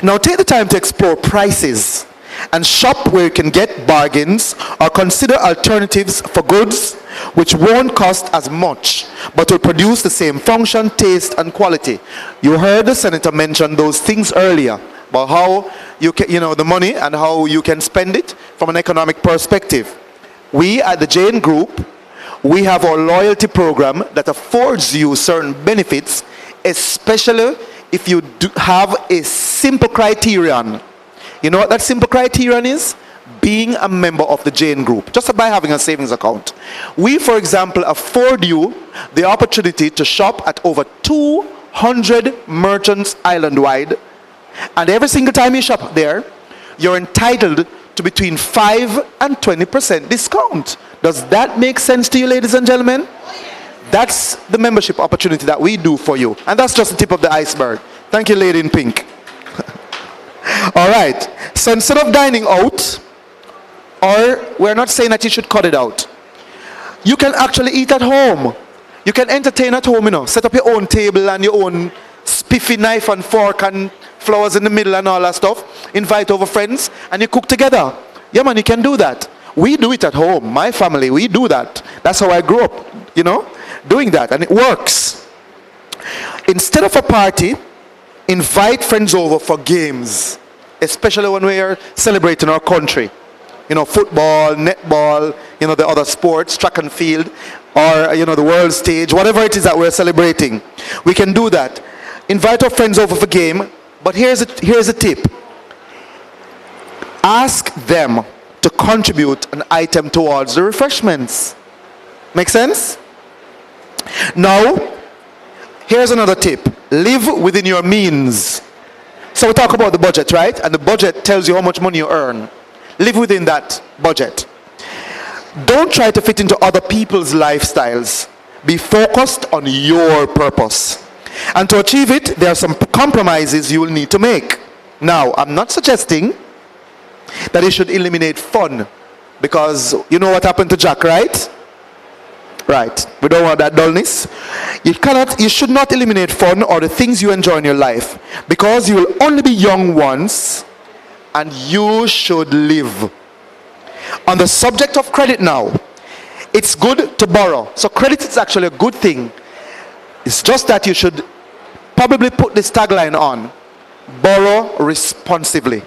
S13: Now take the time to explore prices and shop where you can get bargains or consider alternatives for goods which won't cost as much but will produce the same function, taste and quality. You heard the Senator mention those things earlier about how you can, the money and how you can spend it from an economic perspective. We at the Jane Group, we have our loyalty program that affords you certain benefits, especially if you do have a simple criterion. You know what that simple criterion is? Being a member of the Jane Group, just by having a savings account. We, for example, afford you the opportunity to shop at over 200 merchants island-wide, and every single time you shop there, you're entitled to between 5 and 20% discount. Does that make sense to you, ladies and gentlemen? That's the membership opportunity that we do for you. And that's just the tip of the iceberg. Thank you, lady in pink. All right. So instead of dining out, or we're not saying that you should cut it out, you can actually eat at home. You can entertain at home, Set up your own table and your own spiffy knife and fork and flowers in the middle and all that stuff. Invite over friends and you cook together. Yeah, man, you can do that. We do it at home. My family, we do that. That's how I grew up, doing that, and it works. Instead of a party, invite friends over for games, especially when we are celebrating our country. Football, netball, the other sports, track and field, or, the world stage, whatever it is that we're celebrating. We can do that. Invite our friends over for game, but here's a tip. Ask them to contribute an item towards the refreshments. Make sense? Now, here's another tip. Live within your means. So we talk about the budget, right? And the budget tells you how much money you earn. Live within that budget. Don't try to fit into other people's lifestyles. Be focused on your purpose. And to achieve it, there are some compromises you will need to make. Now, I'm not suggesting that you should eliminate fun, because you know what happened to Jack, right? Right. We don't want that dullness. You should not eliminate fun or the things you enjoy in your life, because you will only be young once and you should live. On the subject of credit now, it's good to borrow. So credit is actually a good thing. It's just that you should probably put this tagline on: borrow responsibly.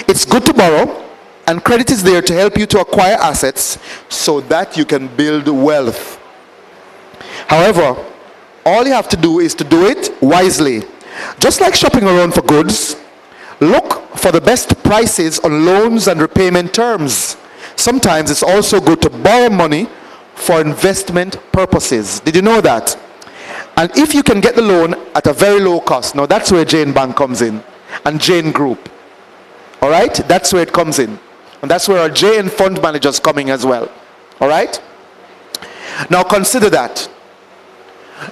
S13: It's good to borrow, and credit is there to help you to acquire assets so that you can build wealth. However, all you have to do is to do it wisely. Just like shopping around for goods, look for the best prices on loans and repayment terms. Sometimes it's also good to borrow money for investment purposes. Did you know that? And if you can get the loan at a very low cost, now that's where Jane Bank comes in, and Jane Group. All right? That's where it comes in. And that's where our JN fund manager is coming as well. All right? Now consider that.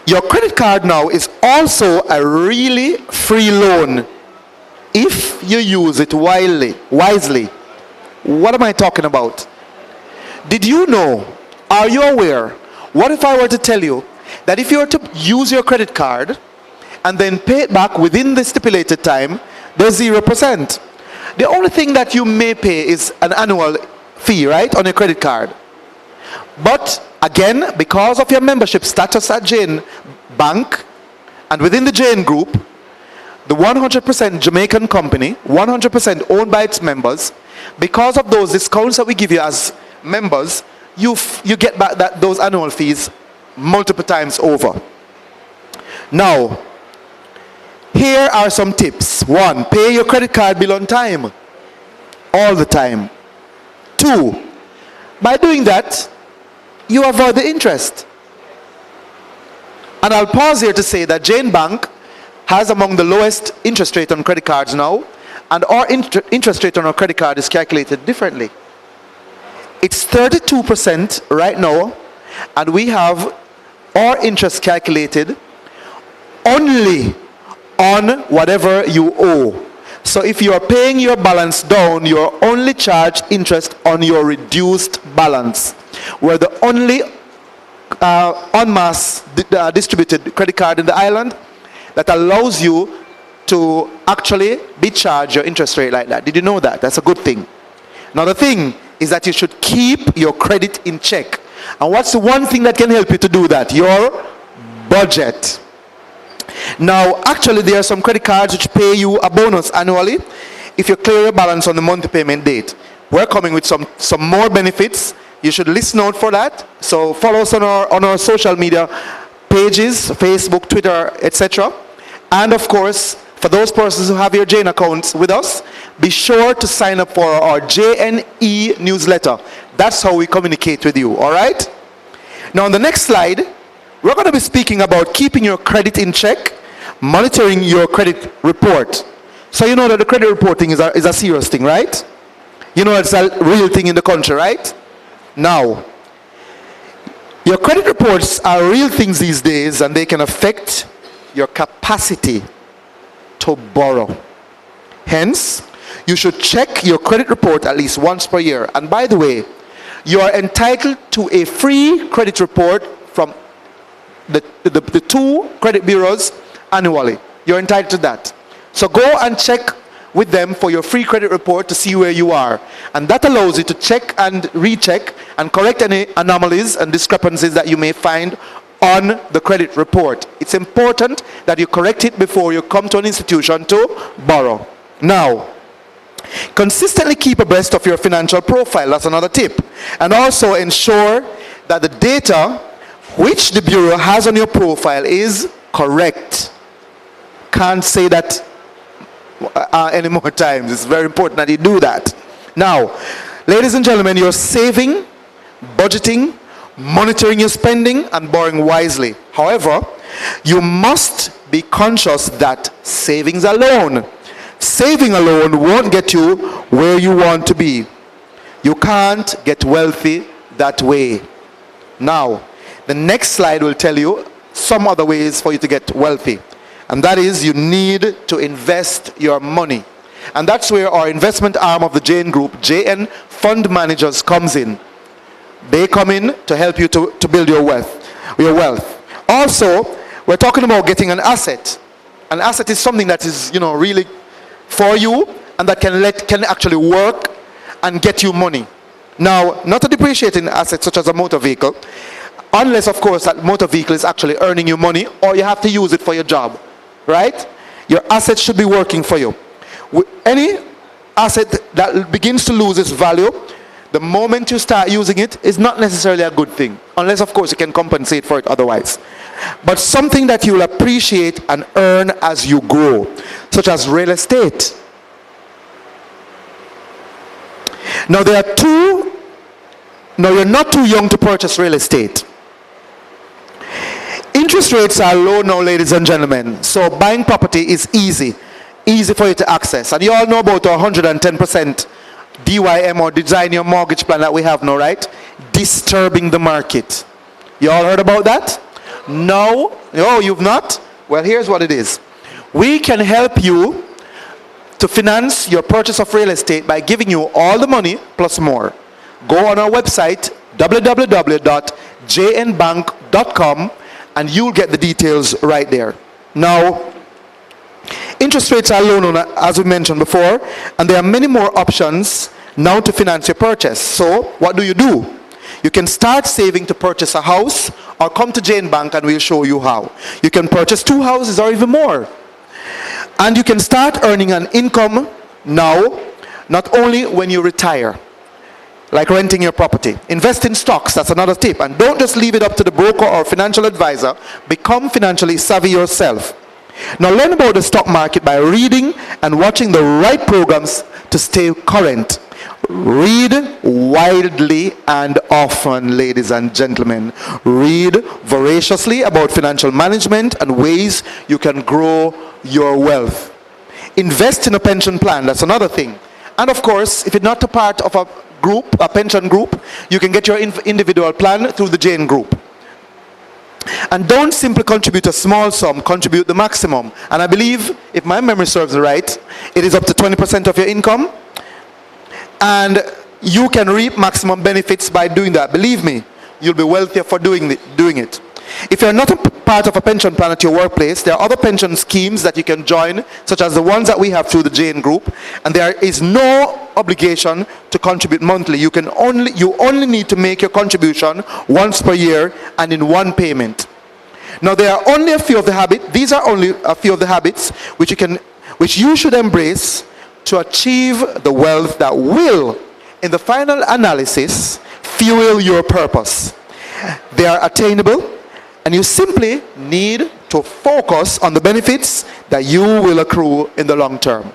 S13: Your credit card now is also a really free loan if you use it wisely. What am I talking about? Did you know, are you aware, what if I were to tell you that if you were to use your credit card and then pay it back within the stipulated time, there's 0%. The only thing that you may pay is an annual fee, right, on your credit card. But again, because of your membership status at Jane Bank and within the Jane Group, the 100% Jamaican company, 100% owned by its members, because of those discounts that we give you as members, you get back those annual fees multiple times over. Now, here are some tips. 1, pay your credit card bill on time. All the time. 2, by doing that, you avoid the interest. And I'll pause here to say that Jane Bank has among the lowest interest rate on credit cards now, and our interest rate on our credit card is calculated differently. It's 32% right now, and we have our interest calculated only on whatever you owe. So if you are paying your balance down, you are only charged interest on your reduced balance, where the only en masse distributed credit card in the island that allows you to actually be charged your interest rate like that. Did you know that? That's a good thing. Another thing is that you should keep your credit in check. And what's the one thing that can help you to do that? Your budget. Now, actually, there are some credit cards which pay you a bonus annually if you clear your balance on the monthly payment date. We're coming with some more benefits. You should listen out for that. So follow us on our social media pages, Facebook, Twitter, etc. And of course, for those persons who have your JN accounts with us, be sure to sign up for our JNE newsletter. That's how we communicate with you, all right? Now, on the next slide, we're going to be speaking about keeping your credit in check, monitoring your credit report. So you know that the credit reporting is a serious thing, right? You know it's a real thing in the country, right? Now, your credit reports are real things these days, and they can affect your capacity to borrow. Hence, you should check your credit report at least once per year. And by the way, you are entitled to a free credit report from the two credit bureaus annually. You're entitled to that. So go and check with them for your free credit report to see where you are. And that allows you to check and recheck and correct any anomalies and discrepancies that you may find on the credit report. It's important that you correct it before you come to an institution to borrow. Now, consistently keep abreast of your financial profile. That's another tip. And also ensure that the data which the bureau has on your profile is correct. Can't say that any more times. It's very important that you do that. Now, ladies and gentlemen, you're saving, budgeting, monitoring your spending, and borrowing wisely. However, you must be conscious that saving alone won't get you where you want to be. You can't get wealthy that way. Now, the next slide will tell you some other ways for you to get wealthy. And that is, you need to invest your money. And that's where our investment arm of the JN Group, JN Fund Managers, comes in. They come in to help you to build your wealth. Also, we're talking about getting an asset. An asset is something that is, really for you and that can actually work and get you money. Now, not a depreciating asset such as a motor vehicle, unless, of course, that motor vehicle is actually earning you money or you have to use it for your job, right? Your asset should be working for you. Any asset that begins to lose its value, the moment you start using it, is not necessarily a good thing, unless, of course, you can compensate for it otherwise. But something that you'll appreciate and earn as you grow, such as real estate. Now, you're not too young to purchase real estate. Interest rates are low now, ladies and gentlemen, so buying property is easy for you to access. And you all know about our 110% DYM, or design your mortgage plan, that we have now, right? Disturbing the market. You all heard about that? No? Oh, you've not? Well, here's what it is. We can help you to finance your purchase of real estate by giving you all the money plus more. Go on our website, www.jnbank.com, and you'll get the details right there. Now, interest rates are low now, as we mentioned before, and there are many more options now to finance your purchase. So, what do? You can start saving to purchase a house, or come to JN Bank and we'll show you how. You can purchase 2 houses or even more. And you can start earning an income now, not only when you retire, like renting your property. Invest in stocks, that's another tip. And don't just leave it up to the broker or financial advisor. Become financially savvy yourself. Now, learn about the stock market by reading and watching the right programs to stay current. Read widely and often, ladies and gentlemen. Read voraciously about financial management and ways you can grow your wealth. Invest in a pension plan, that's another thing. And of course, if you're not a part of a pension group, you can get your individual plan through the JN Group. And don't simply contribute a small sum, contribute the maximum. And I believe, if my memory serves right, it is up to 20% of your income. And you can reap maximum benefits by doing that. Believe me, you'll be wealthier for doing it. If you're not a part of a pension plan at your workplace, there are other pension schemes that you can join, such as the ones that we have through the JN Group, and there is no obligation to contribute monthly. You only need to make your contribution once per year and in one payment. Now, there are only a few of the habits. These are only a few of the habits which you should embrace to achieve the wealth that will, in the final analysis, fuel your purpose. They are attainable, and you simply need to focus on the benefits that you will accrue in the long term.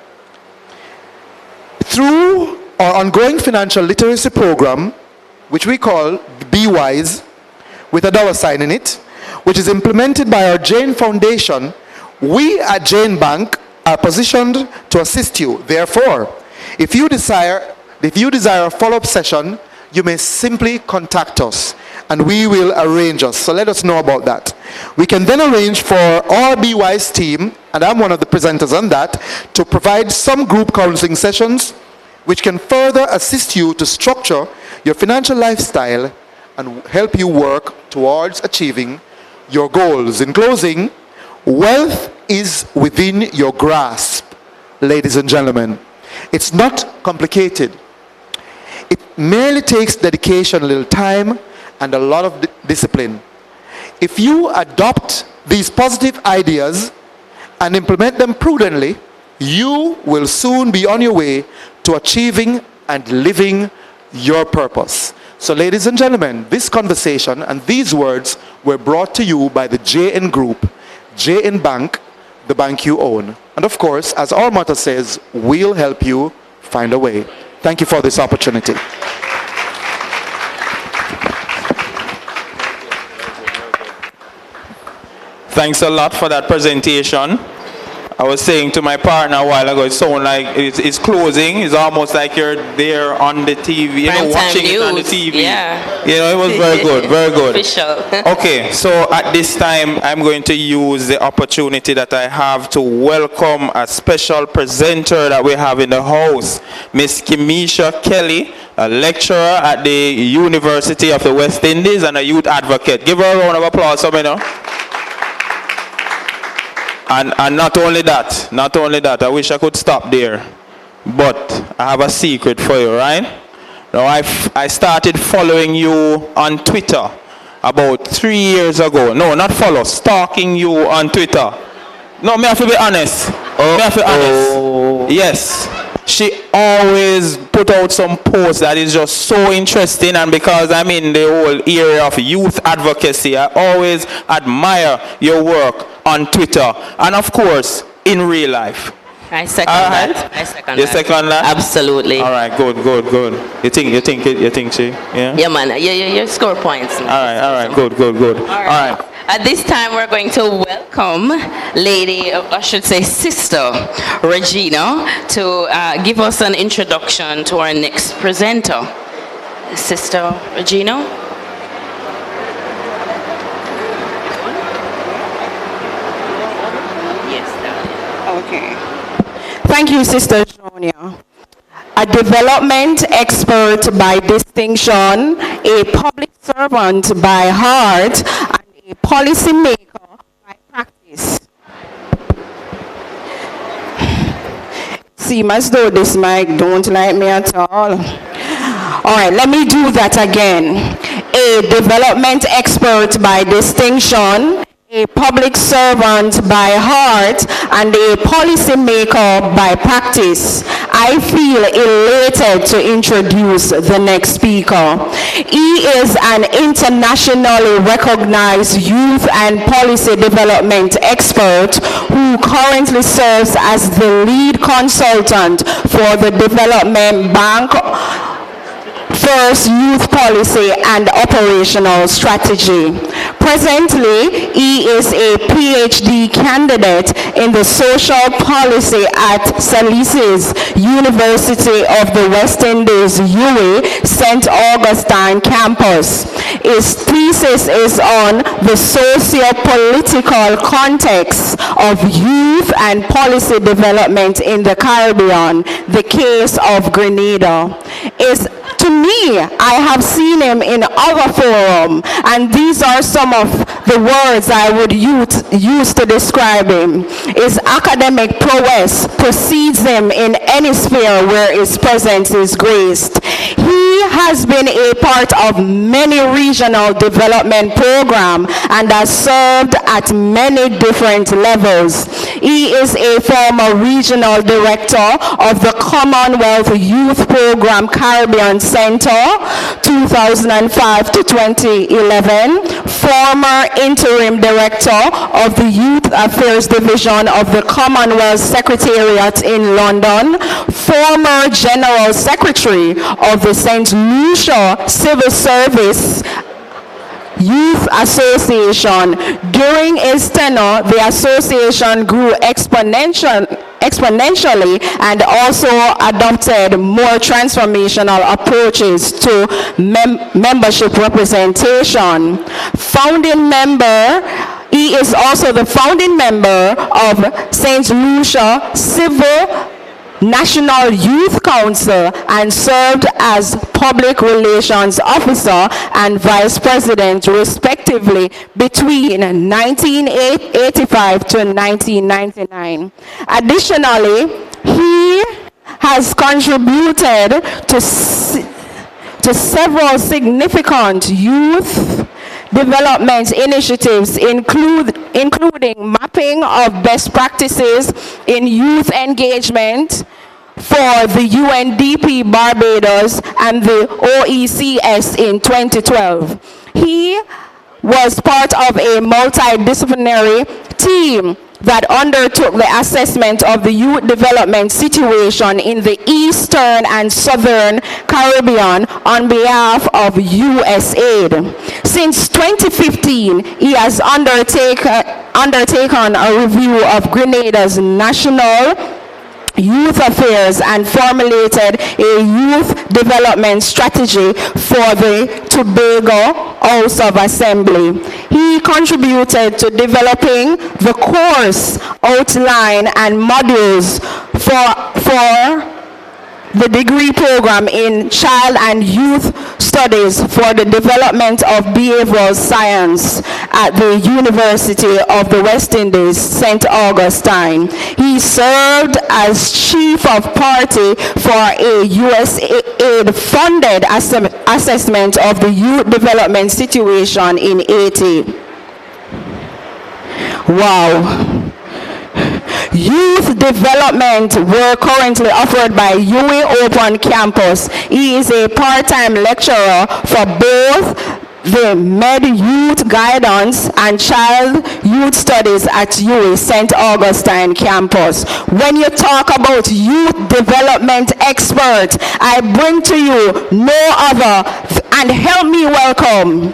S13: Through our ongoing financial literacy program, which we call Be Wise, with a $sign in it, which is implemented by our Jane Foundation, we at Jane Bank are positioned to assist you. Therefore, if you desire a follow-up session, you may simply contact us and we will arrange us. So let us know about that. We can then arrange for our Be Wise team, and I'm one of the presenters on that, to provide some group counseling sessions which can further assist you to structure your financial lifestyle and help you work towards achieving your goals. In closing, wealth is within your grasp, ladies and gentlemen. It's not complicated. It merely takes dedication, a little time, and a lot of discipline. If you adopt these positive ideas and implement them prudently, you will soon be on your way to achieving and living your purpose. So, ladies and gentlemen, this conversation and these words were brought to you by the JN Group, JN Bank, the bank you own. And of course, as our motto says, we'll help you find a way. Thank you for this opportunity.
S3: Thanks a lot for that presentation. I was saying to my partner a while ago, it sounds like it's closing. It's almost like you're there on the TV, watching it on the TV.
S2: Yeah.
S3: It was very good, very good.
S2: Official.
S3: Okay, so at this time, I'm going to use the opportunity that I have to welcome a special presenter that we have in the house, Miss Kamisha Kelly, a lecturer at the University of the West Indies and a youth advocate. Give her a round of applause for me now. And not only that, I wish I could stop there, but I have a secret for you, right? Now, I started following you on Twitter about 3 years ago. No, not follow, stalking you on Twitter. No, me have to be honest. Me have to be honest. Yes. She always put out some posts that is just so interesting, and because I'm in the whole area of youth advocacy, I always admire your work on Twitter and of course in real life.
S2: I second that. I second
S3: you
S2: that.
S3: second that?
S2: Absolutely.
S3: All right, good. You think she? Yeah.
S2: Yeah, man. Yeah. Score points.
S3: All right. Good. All right.
S2: At this time, we're going to welcome Sister Regina to give us an introduction to our next presenter. Sister Regina.
S1: Okay. Thank you, Sister Jonia. A development expert by distinction, a public servant by heart, and a policy maker by practice. Seems as though this mic don't like me at all. All right, let me do that again. A development expert by distinction, a public servant by heart, and a policy maker by practice. I feel elated to introduce the next speaker. He is an internationally recognized youth and policy development expert who currently serves as the lead consultant for the Development Bank First Youth Policy and Operational Strategy. Presently, he is a PhD candidate in the social policy at Salaries, University of the West Indies, UWI, St. Augustine campus. His thesis is on the socio-political context of youth and policy development in the Caribbean, the case of Grenada. His To me, I have seen him in other forum, and these are some of the words I would use to describe him. His academic prowess precedes him in any sphere where his presence is graced. He has been a part of many regional development programs and has served at many different levels. He is a former regional director of the Commonwealth Youth Program Caribbean Center, 2005 to 2011, former interim director of the Youth Affairs Division of the Commonwealth Secretariat in London, former General Secretary of the St. Lucia Civil Service Youth Association. During his tenure, the association grew exponentially and also adopted more transformational approaches to membership representation. Founding member, he is also the founding member of St. Lucia Civil National Youth Council and served as Public Relations Officer and Vice President, respectively, between 1985 to 1999. Additionally, he has contributed to several significant youth development initiatives, including mapping of best practices in youth engagement for the UNDP Barbados and the OECS in 2012. He was part of a multidisciplinary team that undertook the assessment of the youth development situation in the Eastern and Southern Caribbean on behalf of USAID. Since 2015, he has undertaken a review of Grenada's national youth affairs and formulated a youth development strategy for the Tobago House of Assembly. He contributed to developing the course outline and modules for the degree program in Child and Youth Studies for the development of behavioral science at the University of the West Indies, St. Augustine. He served as Chief of Party for a USAID-funded assessment of the youth development situation in Haiti. Wow. Youth development work currently offered by UWI Open Campus. He is a part-time lecturer for both the Med Youth Guidance and Child Youth Studies at UWI St. Augustine Campus. When you talk about youth development expert, I bring to you no other, and help me welcome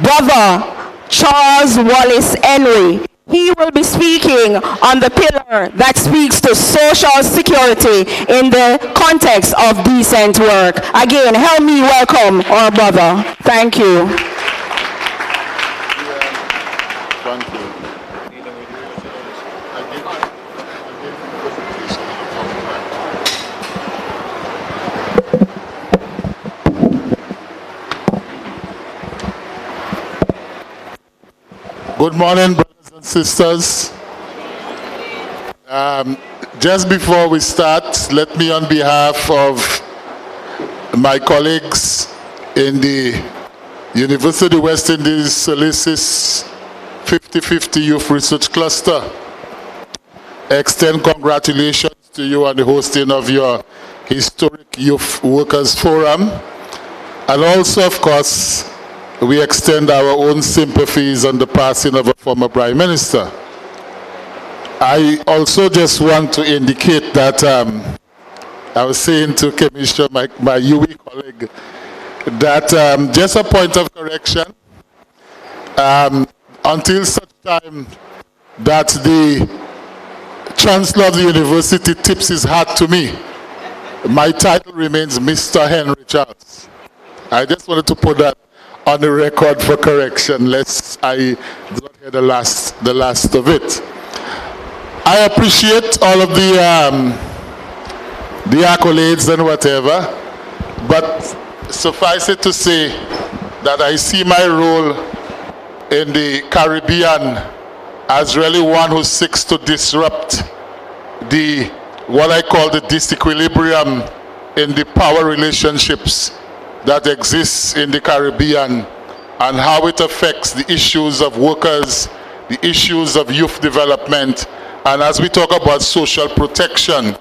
S1: Brother Charles Wallace Henry. He will be speaking on the pillar that speaks to social security in the context of decent work. Again, help me welcome our brother. Thank you.
S14: Good morning, brothers and sisters. Just before we start, let me, on behalf of my colleagues in the University of West Indies Solicits 50/50 Youth Research Cluster, extend congratulations to you on the hosting of your historic Youth Workers Forum. And also, of course, we extend our own sympathies on the passing of a former Prime Minister. I also just want to indicate that I was saying to Kamisha, my UWI colleague, that just a point of correction, until such time that the Chancellor of the University tips his hat to me, my title remains Mr. Henry Charles. I just wanted to put that on the record for correction, lest I do not hear the last of it. I appreciate all of the accolades and whatever, But suffice it to say that I see my role in the Caribbean as really one who seeks to disrupt what I call the disequilibrium in the power relationships that exists in the Caribbean, and how it affects the issues of workers, the issues of youth development, and as we talk about social protection,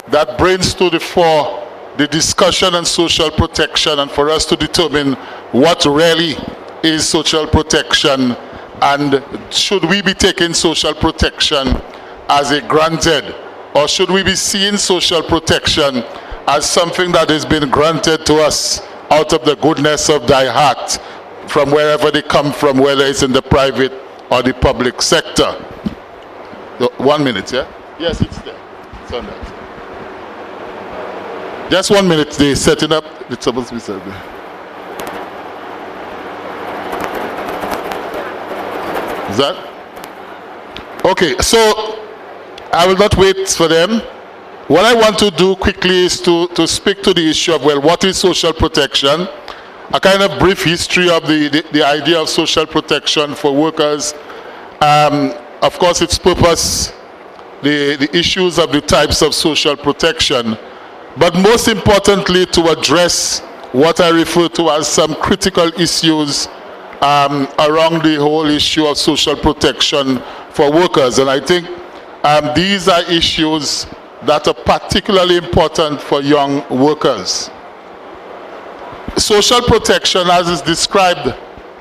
S14: that brings to the fore the discussion on social protection, and for us to determine what really is social protection, and should we be taking social protection as a granted, or should we be seeing social protection as something that has been granted to us out of the goodness of thy heart from wherever they come from, whether it's in the private or the public sector. 1 minute, yeah? Yes, it's there. It's on that. Just 1 minute, they're setting up. It's supposed to be set there. Is that? Okay, so I will not wait for them. What I want to do quickly is to speak to the issue of, well, what is social protection? A kind of brief history of the idea of social protection for workers. Of course, its purpose, the issues of the types of social protection, but most importantly to address what I refer to as some critical issues around the whole issue of social protection for workers. And I think these are issues that are particularly important for young workers. Social protection, as is described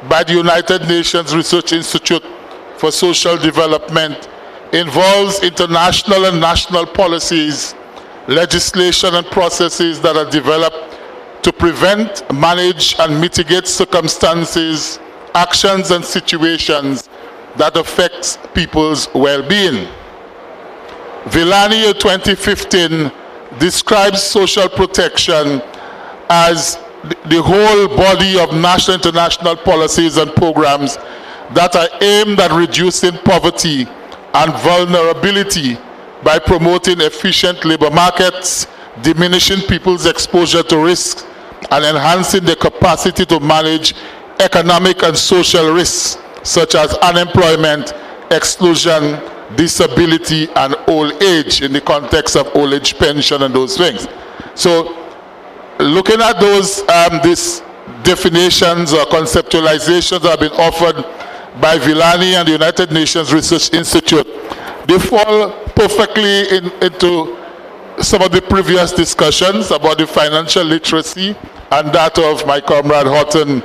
S14: by the United Nations Research Institute for Social Development, involves international and national policies, legislation and processes that are developed to prevent, manage and mitigate circumstances, actions and situations that affect people's well-being. Villani in 2015 describes social protection as the whole body of national and international policies and programs that are aimed at reducing poverty and vulnerability by promoting efficient labor markets, diminishing people's exposure to risks, and enhancing their capacity to manage economic and social risks such as unemployment, exclusion, disability, and old age in the context of old age pension and those things. So looking at those these definitions or conceptualizations that have been offered by Villani and the United Nations Research Institute, they fall perfectly into some of the previous discussions about the financial literacy and that of my comrade Houghton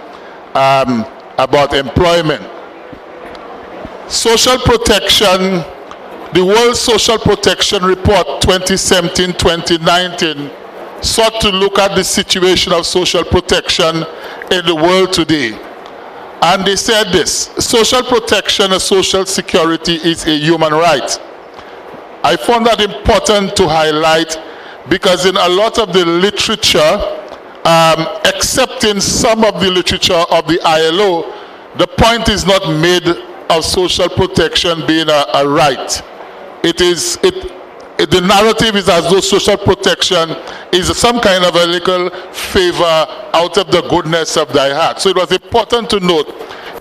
S14: about employment. Social protection, the World Social Protection Report 2017-2019 sought to look at the situation of social protection in the world today. And they said this: social protection and social security is a human right. I found that important to highlight because in a lot of the literature, except in some of the literature of the ILO, the point is not made of social protection being a right. The narrative is as though social protection is some kind of a little favor out of the goodness of thy heart. So it was important to note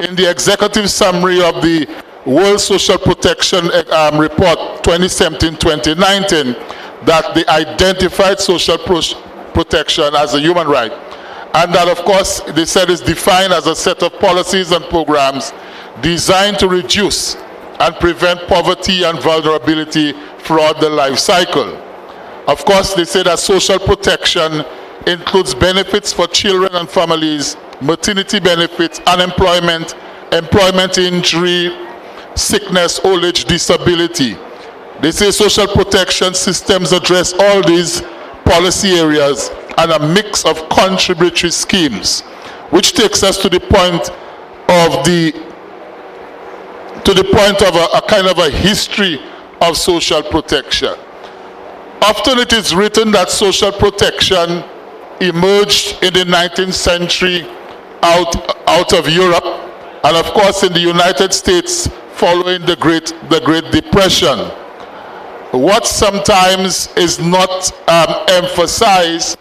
S14: in the executive summary of the World Social Protection Report 2017-2019 that they identified social protection as a human right. And that, of course, they said is defined as a set of policies and programs designed to reduce and prevent poverty and vulnerability throughout the life cycle. Of course, they say that social protection includes benefits for children and families, maternity benefits, unemployment, employment injury, sickness, old age, disability. They say social protection systems address all these policy areas and a mix of contributory schemes, which takes us to the point of a kind of a history of social protection. Often it is written that social protection emerged in the 19th century out of Europe, and of course in the United States following the Great Depression. What sometimes is not emphasized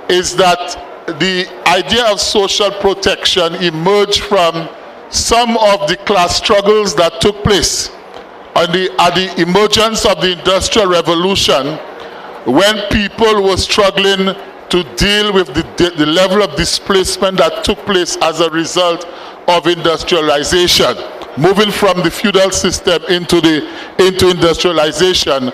S14: is that the idea of social protection emerged from some of the class struggles that took place at the emergence of the Industrial Revolution, when people were struggling to deal with the level of displacement that took place as a result of industrialization. Moving from the feudal system into industrialization,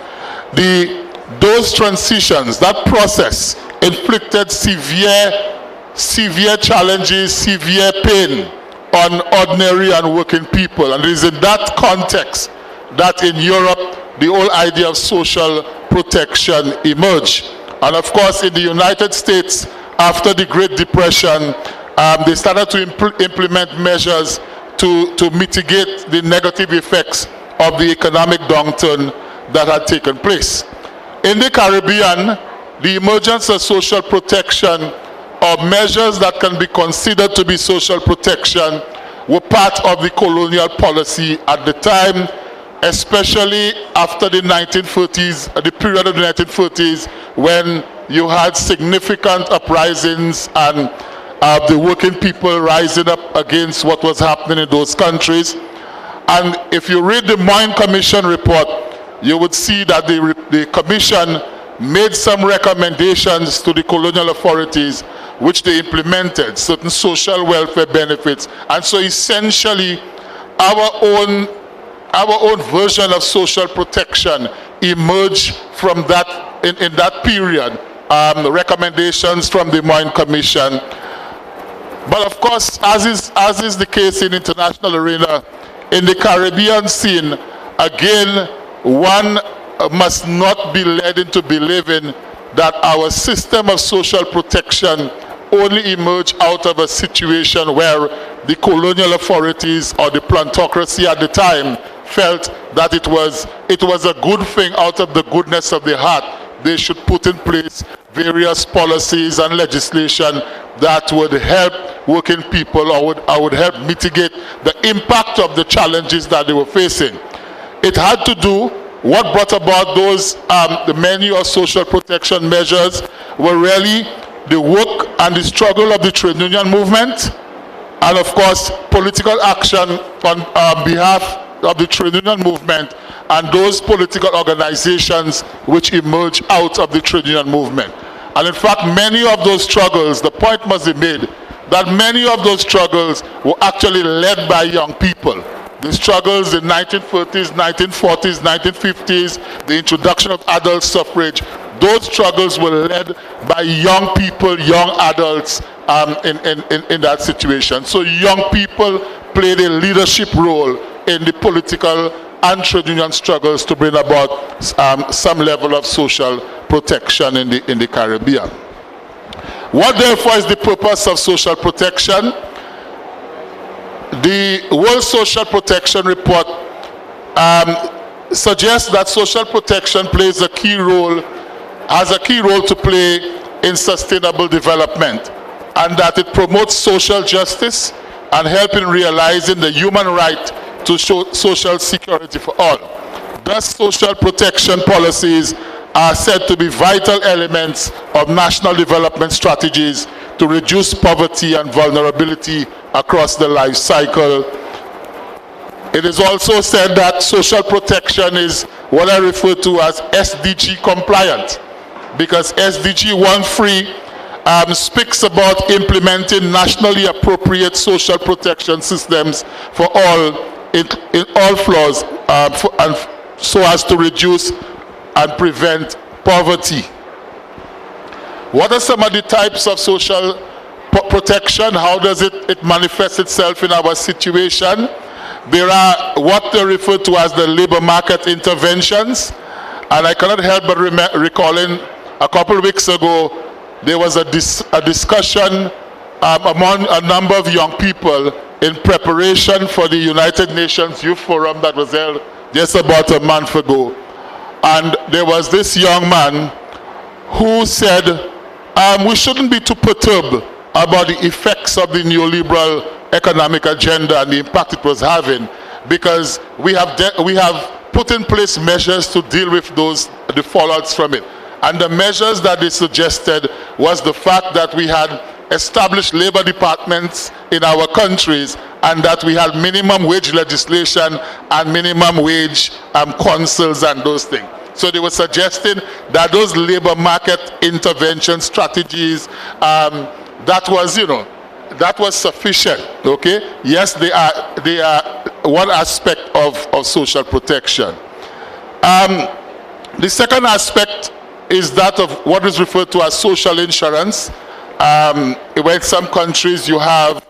S14: those transitions, that process, inflicted severe challenges, severe pain on ordinary and working people. And it is in that context that in Europe, the whole idea of social protection emerged. And of course, in the United States, after the Great Depression, they started to implement measures to mitigate the negative effects of the economic downturn that had taken place. In the Caribbean, the emergence of social protection, or measures that can be considered to be social protection, were part of the colonial policy at the time, especially after the 1930s, the period of the 1930s, when you had significant uprisings and the working people rising up against what was happening in those countries. And if you read the Moyne Commission report, you would see that the Commission made some recommendations to the colonial authorities, which they implemented, certain social welfare benefits. And so essentially, our own version of social protection emerged from that, in that period, recommendations from the Moyne Commission. But of course, as is the case in international arena, in the Caribbean scene, again, one must not be led into believing that our system of social protection only emerged out of a situation where the colonial authorities or the plantocracy at the time felt that it was a good thing out of the goodness of their heart. They should put in place various policies and legislation that would help working people or would help mitigate the impact of the challenges that they were facing. It had to do, what brought about those, the menu of social protection measures were really the work and the struggle of the trade union movement, and of course political action on behalf of the trade union movement and those political organizations which emerged out of the trade union movement. And in fact, many of those struggles, the point must be made that many of those struggles were actually led by young people. The struggles in 1930s, 1940s, 1950s, the introduction of adult suffrage, those struggles were led by young people, young adults in that situation. So young people played a leadership role in the political and trade union struggles to bring about some level of social protection in the Caribbean. What therefore is the purpose of social protection? The World Social Protection Report suggests that social protection plays a key role, has a key role to play in sustainable development, and that it promotes social justice and helps in realizing the human right to social security for all. Thus, social protection policies are said to be vital elements of national development strategies to reduce poverty and vulnerability across the life cycle. It is also said that social protection is what I refer to as SDG compliant, because SDG 1.3 speaks about implementing nationally appropriate social protection systems for all in all floors, and so as to reduce and prevent poverty. What are some of the types of social protection? How does it manifest itself in our situation? There are what they refer to as the labor market interventions, and I cannot help but recalling a couple of weeks ago there was a discussion among a number of young people in preparation for the United Nations Youth Forum that was held just about a month ago. And there was this young man who said, we shouldn't be too perturbed about the effects of the neoliberal economic agenda and the impact it was having, because we have put in place measures to deal with the fallouts from it. And the measures that they suggested was the fact that we had established labor departments in our countries, and that we had minimum wage legislation and minimum wage councils and those things. So they were suggesting that those labor market intervention strategies, that was sufficient. Okay, yes, they are one aspect of social protection. The second aspect is that of what is referred to as social insurance. Where in some countries you have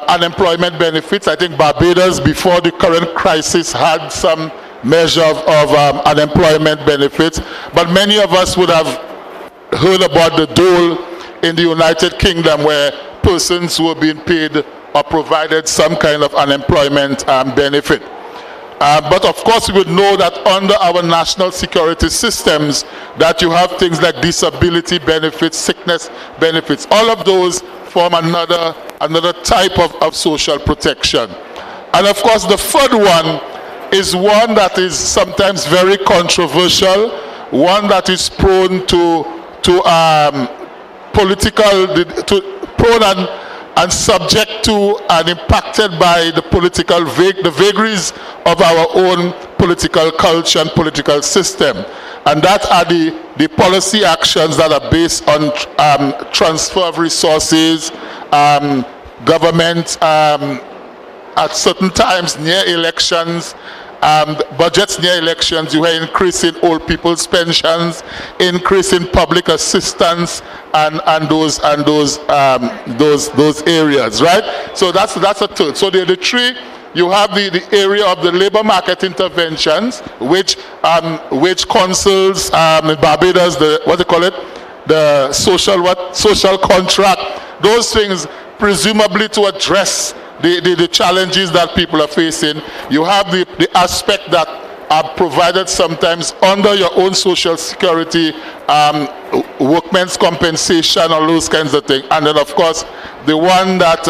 S14: unemployment benefits. I think Barbados, before the current crisis, had some measure of unemployment benefits. But many of us would have heard about the dole in the United Kingdom, where persons were being paid or provided some kind of unemployment benefit. But of course, we would know that under our national security systems, that you have things like disability benefits, sickness benefits. All of those form another type of social protection. And of course, the third one is one that is sometimes very controversial, one that is prone to prone and subject to and impacted by the political the vagaries of our own political culture and political system. And that are the policy actions that are based on transfer of resources, government at certain times near elections, budgets near elections. You are increasing old people's pensions, increasing public assistance, and those areas, right? So that's a third. So the three. You have the area of the labor market interventions, which councils in Barbados, the social contract, those things presumably to address the challenges that people are facing. You have the aspect that are provided sometimes under your own social security, workmen's compensation, all those kinds of things. And then of course the one that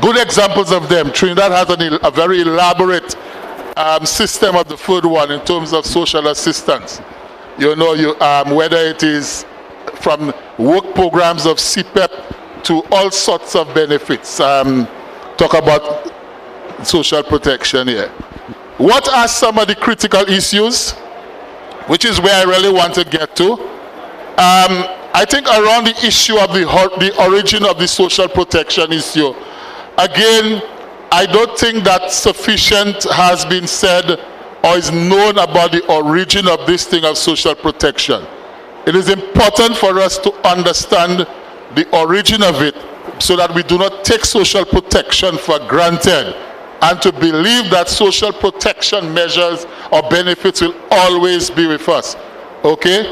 S14: good examples of them. Trinidad has a very elaborate system of the third one in terms of social assistance. Whether it is from work programs of CPEP to all sorts of benefits. Talk about social protection here. What are some of the critical issues, which is where I really want to get to? I think around the issue of the origin of the social protection issue. Again, I don't think that sufficient has been said or is known about the origin of this thing of social protection. It is important for us to understand the origin of it so that we do not take social protection for granted and to believe that social protection measures or benefits will always be with us. Okay?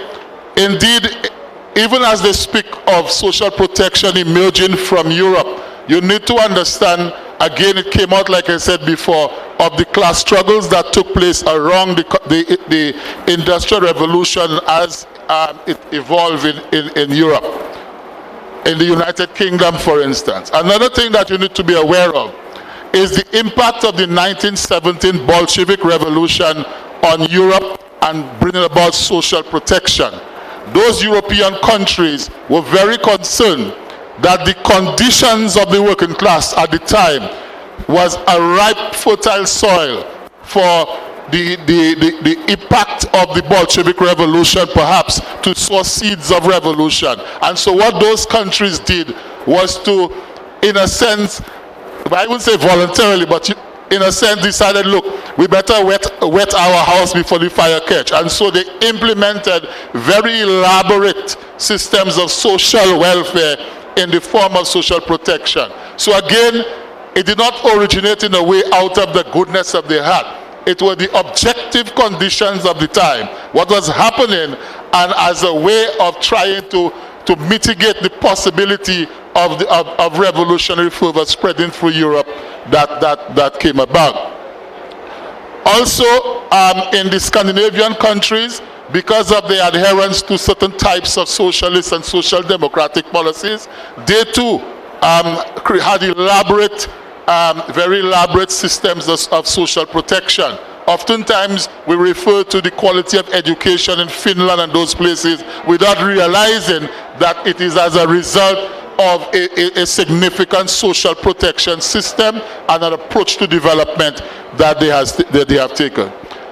S14: Indeed, even as they speak of social protection emerging from Europe, you need to understand, again, it came out, like I said before, of the class struggles that took place around the Industrial Revolution as it evolved in Europe, in the United Kingdom, for instance. Another thing that you need to be aware of is the impact of the 1917 Bolshevik Revolution on Europe and bringing about social protection. Those European countries were very concerned that the conditions of the working class at the time was a ripe, fertile soil for the impact of the Bolshevik Revolution, perhaps to sow seeds of revolution. And so what those countries did was to, in a sense, I wouldn't say voluntarily, but in a sense decided, look, we better wet our house before the fire catch. And so they implemented very elaborate systems of social welfare in the form of social protection. So again, it did not originate in a way out of the goodness of their heart. It were the objective conditions of the time, what was happening, and as a way of trying to mitigate the possibility of revolutionary fervor spreading through Europe that came about. Also, in the Scandinavian countries, because of their adherence to certain types of socialist and social democratic policies, they too had elaborate, very elaborate systems of social protection. Oftentimes, we refer to the quality of education in Finland and those places without realizing that it is as a result of a significant social protection system and an approach to development that they have taken.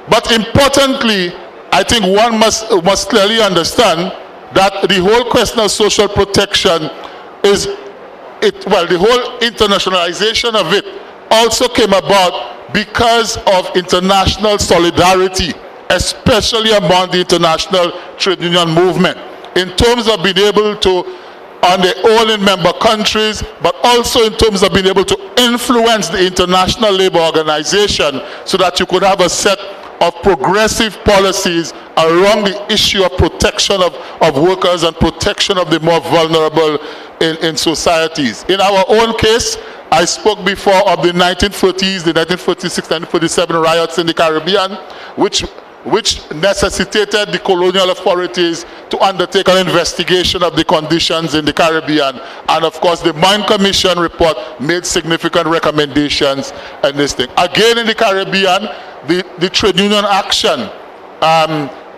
S14: But importantly, I think one must clearly understand that the whole question of social protection is, the whole internationalization of it also came about because of international solidarity, especially among the international trade union movement, in terms of being able to, on their own in member countries, but also in terms of being able to influence the International Labour Organization so that you could have a set of progressive policies around the issue of protection of workers and protection of the more vulnerable in societies. In our own case, I spoke before of the 1940s, the 1946, 1947 riots in the Caribbean, which necessitated the colonial authorities to undertake an investigation of the conditions in the Caribbean. And of course, the Mine Commission report made significant recommendations in this thing. Again, in the Caribbean, the trade union action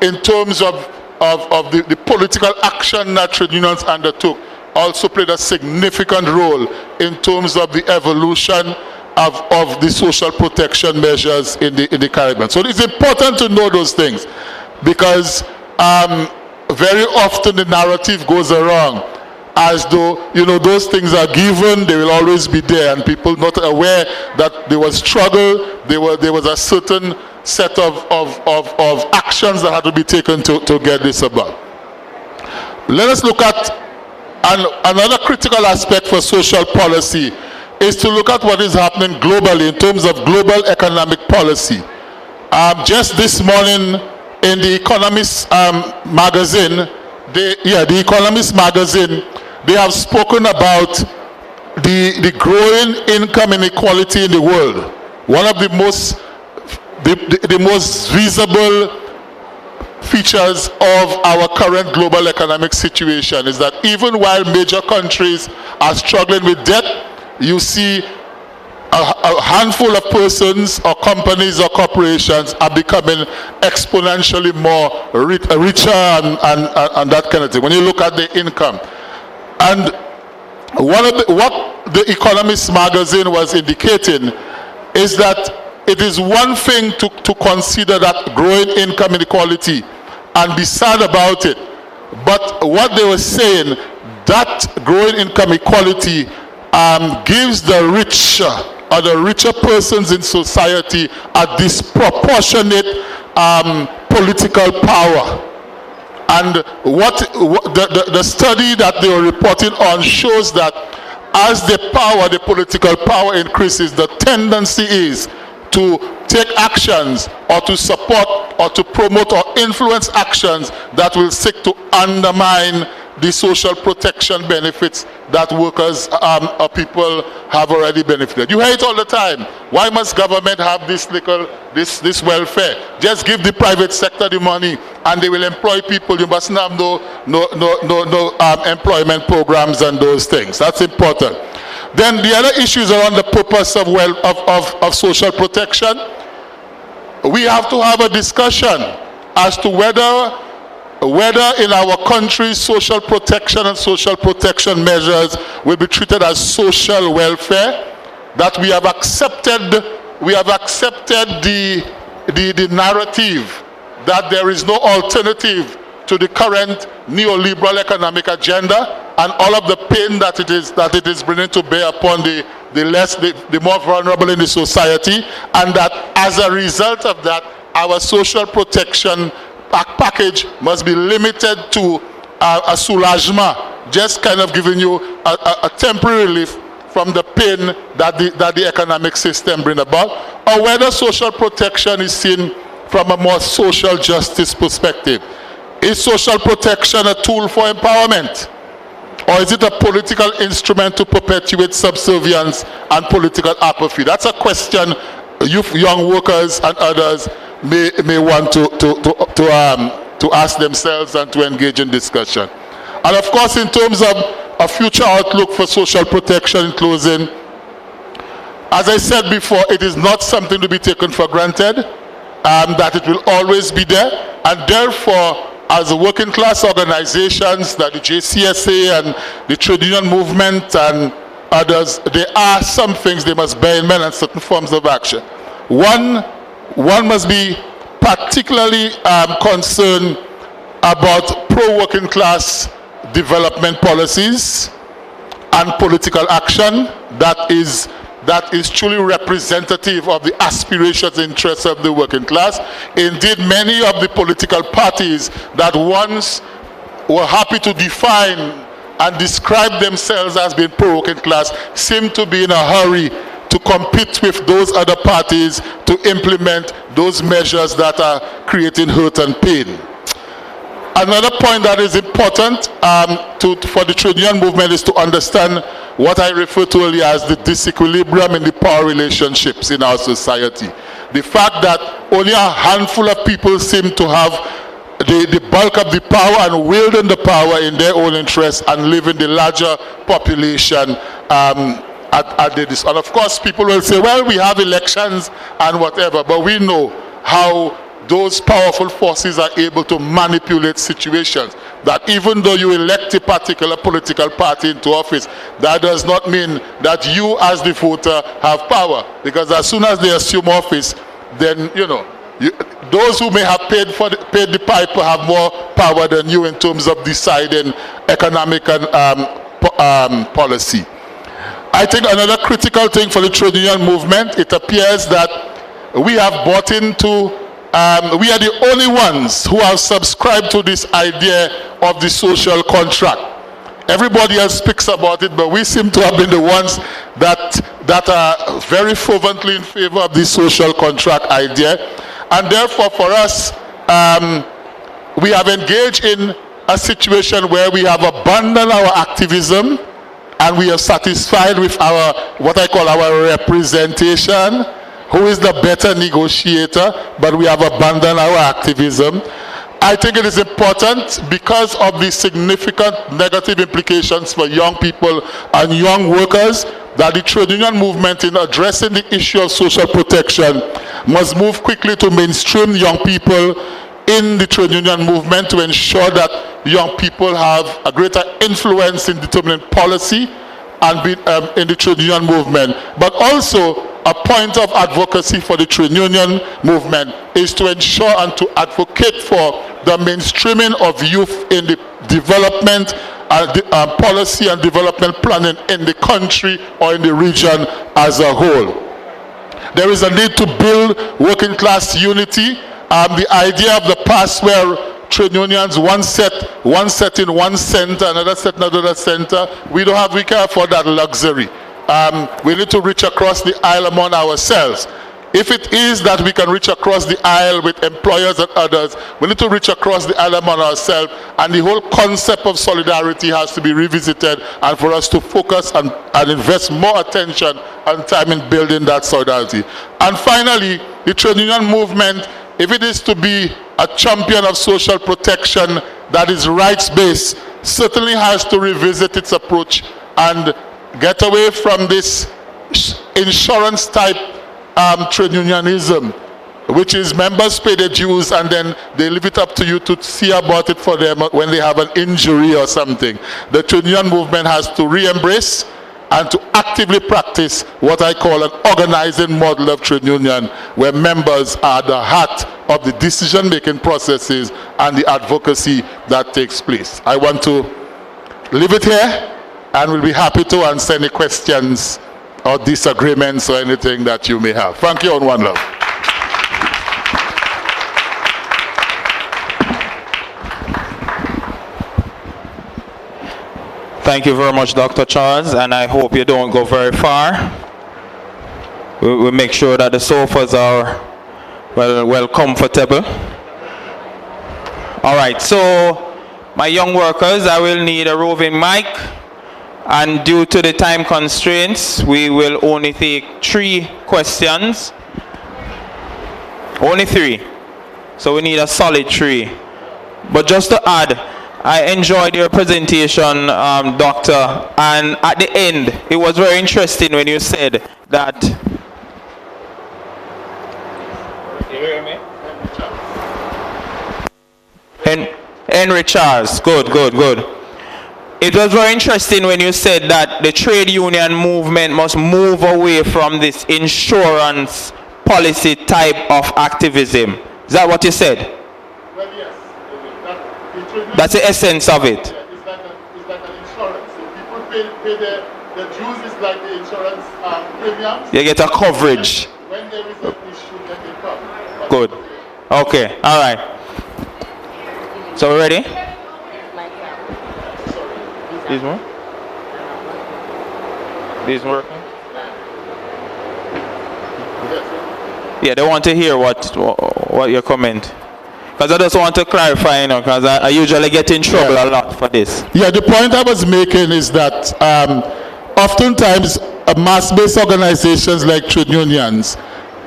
S14: in terms of the political action that trade unions undertook also played a significant role in terms of the evolution of the social protection measures in the Caribbean. So it's important to know those things, because very often the narrative goes around as though, those things are given, they will always be there, and people not aware that there was struggle, there was a certain set of actions that had to be taken to get this about. Let us look at another critical aspect for social policy is to look at what is happening globally in terms of global economic policy. Just this morning in the Economist magazine, the Economist magazine, they have spoken about the growing income inequality in the world. One of the most visible features of our current global economic situation is that even while major countries are struggling with debt, you see a handful of persons or companies or corporations are becoming exponentially more richer and that kind of thing when you look at the income. And what the Economist magazine was indicating is that it is one thing to consider that growing income inequality and be sad about it, but what they were saying, that growing income equality gives the richer or the richer persons in society a disproportionate political power. And the study that they were reporting on shows that as the political power increases, the tendency is to take actions or to support or to promote or influence actions that will seek to undermine the social protection benefits that workers or people have already benefited. You hear it all the time. Why must government have this welfare? Just give the private sector the money and they will employ people. You mustn't have no employment programs and those things. That's important. Then the other issues around the purpose of social protection, we have to have a discussion as to whether in our country social protection and social protection measures will be treated as social welfare, that we have accepted the narrative that there is no alternative to the current neoliberal economic agenda and all of the pain that it is bringing to bear upon the more vulnerable in the society, and that as a result of that, our social protection package must be limited to a soulagement, just kind of giving you a temporary relief from the pain that the economic system brings about, or whether social protection is seen from a more social justice perspective. Is social protection a tool for empowerment? Or is it a political instrument to perpetuate subservience and political apathy? That's a question young workers and others may want to ask themselves and to engage in discussion. And of course, in terms of a future outlook for social protection, in closing, as I said before, it is not something to be taken for granted. that it will always be there, and therefore, as the working class organizations, that the JCSA and the trade union movement and others, there are some things they must bear in mind and certain forms of action. One must be particularly concerned about pro-working class development policies and political action that is truly representative of the aspirations and interests of the working class. Indeed, many of the political parties that once were happy to define and describe themselves as being pro-working class seem to be in a hurry to compete with those other parties to implement those measures that are creating hurt and pain. Another point that is important for the trade union movement is to understand what I refer to earlier as the disequilibrium in the power relationships in our society. The fact that only a handful of people seem to have the bulk of the power and wielding the power in their own interests and leaving the larger population at this. And of course, people will say, well, we have elections and whatever, but we know how those powerful forces are able to manipulate situations. That even though you elect a particular political party into office, that does not mean that you as the voter have power. Because as soon as they assume office, then, those who may have paid the piper have more power than you in terms of deciding economic and policy. I think another critical thing for the trade union movement, it appears that we have bought into we are the only ones who have subscribed to this idea of the social contract. Everybody else speaks about it, but we seem to have been the ones that are very fervently in favor of the social contract idea. And therefore, for us, we have engaged in a situation where we have abandoned our activism and we are satisfied with our, what I call our representation, who is the better negotiator, but we have abandoned our activism. I think it is important because of the significant negative implications for young people and young workers that the trade union movement in addressing the issue of social protection must move quickly to mainstream young people in the trade union movement to ensure that young people have a greater influence in determining policy and in the trade union movement. But also, a point of advocacy for the trade union movement is to ensure and to advocate for the mainstreaming of youth in the development policy and development planning in the country or in the region as a whole. There is a need to build working class unity. The idea of the past where trade unions, one set in one center, another set in another center, we can't afford that luxury. We need to reach across the aisle among ourselves. If it is that we can reach across the aisle with employers and others, we need to reach across the aisle among ourselves, and the whole concept of solidarity has to be revisited, and for us to focus and invest more attention and time in building that solidarity. And finally, the trade union movement, if it is to be a champion of social protection that is rights-based, certainly has to revisit its approach and get away from this insurance-type trade unionism, which is members pay their dues and then they leave it up to you to see about it for them when they have an injury or something. The trade union movement has to re-embrace and to actively practice what I call an organizing model of trade union, where members are the heart of the decision-making processes and the advocacy that takes place. I want to leave it here, and we'll be happy to answer any questions or disagreements or anything that you may have. Thank you, and one love.
S3: Thank you very much, Dr. Charles, and I hope you don't go very far. We'll make sure that the sofas are well comfortable. All right, so my young workers, I will need a roving mic, and due to the time constraints, we will only take 3 questions. Only 3. So we need a solid 3. But just to add, I enjoyed your presentation, Doctor, and at the end, it was very interesting when you said that... You hear me? When Henry Charles, good. It was very interesting when you said that the trade union movement must move away from this insurance policy type of activism. Is that what you said?
S14: Well, yes.
S3: That's the essence of it.
S14: Yeah, it's like an insurance. So people pay the dues is like the insurance premiums.
S3: You get a coverage.
S14: When there is an issue, then they come.
S3: Good. Okay. All right. So we're ready? These one? These working? Yeah, they want to hear what your comment. Because I just want to clarify, because I usually get in trouble a lot for this.
S14: Yeah, the point I was making is that oftentimes mass-based organizations like trade unions,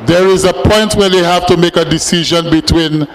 S14: there is a point where they have to make a decision between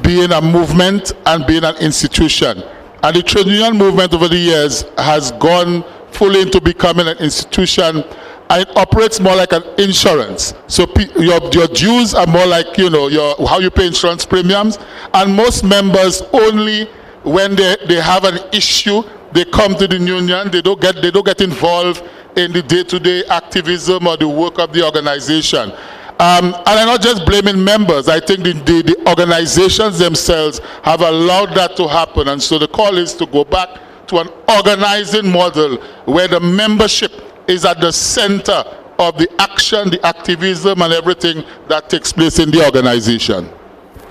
S14: being a movement and being an institution. And the trade union movement over the years has gone fully into becoming an institution, and it operates more like an insurance. So your dues are more like, how you pay insurance premiums. And most members, only when they have an issue, they come to the union. They don't get involved in the day-to-day activism or the work of the organization. And I'm not just blaming members. I think the organizations themselves have allowed that to happen. And so the call is to go back to an organizing model where the membership is at the center of the action, the activism, and everything that takes place in the organization.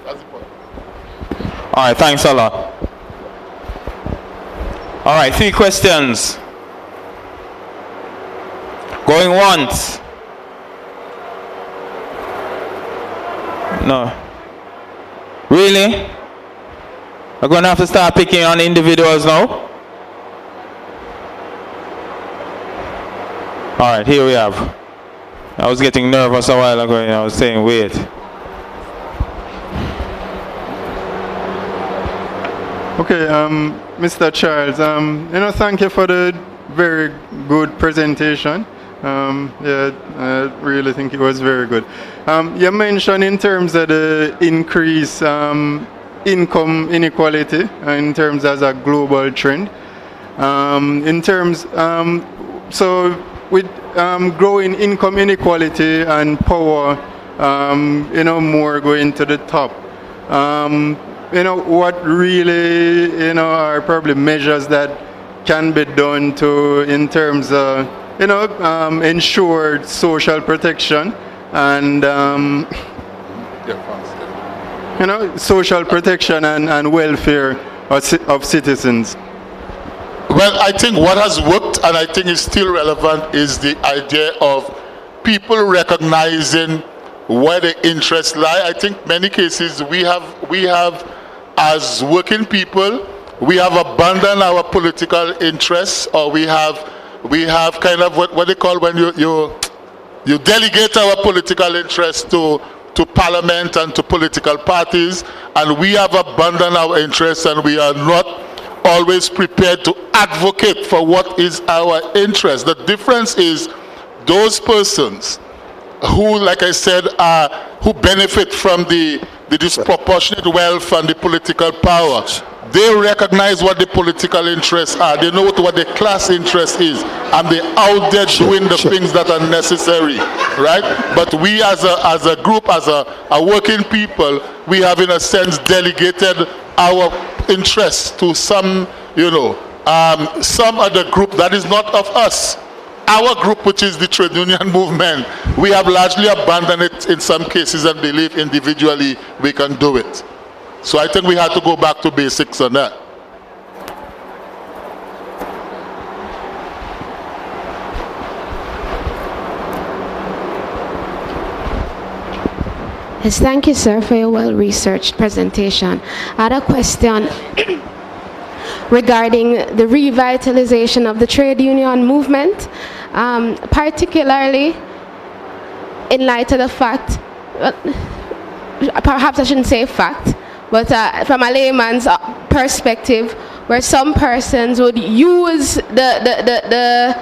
S14: That's the point.
S3: All right, thanks a lot. All right, 3 questions. Going once. No. Really? We're going to have to start picking on individuals now? All right, here we have. I was getting nervous a while ago and I was saying, wait.
S15: Okay, Mr. Charles, thank you for the very good presentation. I really think it was very good. You mentioned in terms of the increase income inequality in terms as a global trend. So with growing income inequality and power, more going to the top. What really, are probably measures that can be done to, in terms of, ensure social protection and, social protection and welfare of citizens.
S14: Well, I think what has worked and I think is still relevant is the idea of people recognizing where the interests lie. I think many cases we have as working people, we have abandoned our political interests, or we have kind of what they call when you delegate our political interests to parliament and to political parties, and we have abandoned our interests and we are not always prepared to advocate for what is our interest. The difference is those persons who, like I said, who benefit from the disproportionate wealth and the political power. They recognize what the political interests are. They know what the class interest is, and they're out there doing the things that are necessary, right? But we as a group, as a working people, we have in a sense delegated our interests to some other group that is not of us. Our group, which is the trade union movement, we have largely abandoned it in some cases and believe individually we can do it. So I think we have to go back to basics on that.
S16: Yes, thank you, sir, for your well-researched presentation. I had a question regarding the revitalization of the trade union movement, particularly in light of the fact, perhaps I shouldn't say fact, but from a layman's perspective, where some persons would use the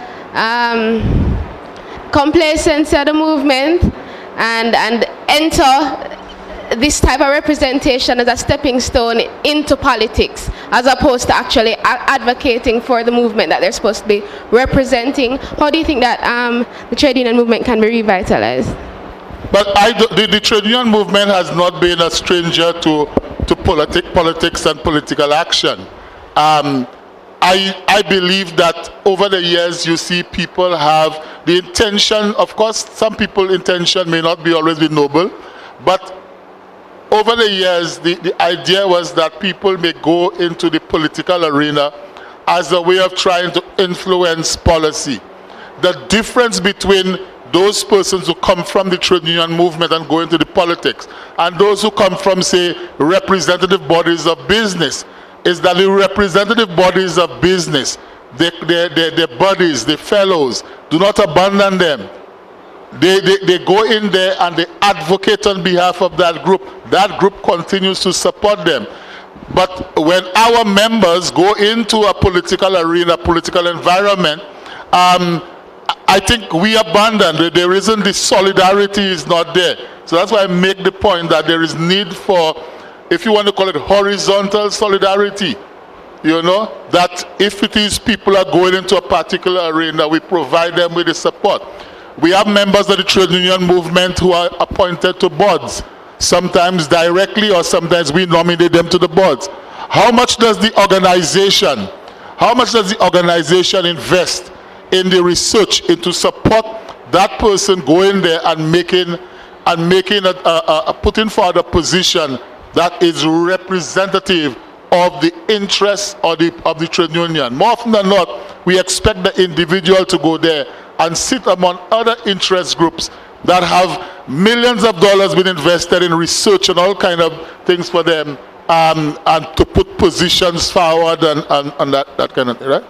S16: complacency of the movement and enter this type of representation as a stepping stone into politics, as opposed to actually advocating for the movement that they're supposed to be representing. How do you think that the trade union movement can be revitalized?
S14: But the trade union movement has not been a stranger to politics and political action. I believe that over the years you see people have the intention, of course some people's intention may not be always be noble, but over the years the idea was that people may go into the political arena as a way of trying to influence policy. The difference between those persons who come from the trade union movement and go into the politics and those who come from, say, representative bodies of business is that the representative bodies of business, their buddies, the fellows, do not abandon them. They go in there and they advocate on behalf of that group. That group continues to support them. But when our members go into a political arena, political environment, I think we abandon. There isn't the solidarity is not there. So that's why I make the point that there is need for, if you want to call it horizontal solidarity, you know, that if it is people are going into a particular arena, we provide them with the support. We have members of the trade union movement who are appointed to boards, sometimes directly or sometimes we nominate them to the boards. How much does the organization invest in the research into support that person going there and making putting forward a position that is representative of the interests of the trade union? More often than not, we expect the individual to go there and sit among other interest groups that have millions of dollars been invested in research and all kind of things for them, and to put positions forward and that kind of thing, right?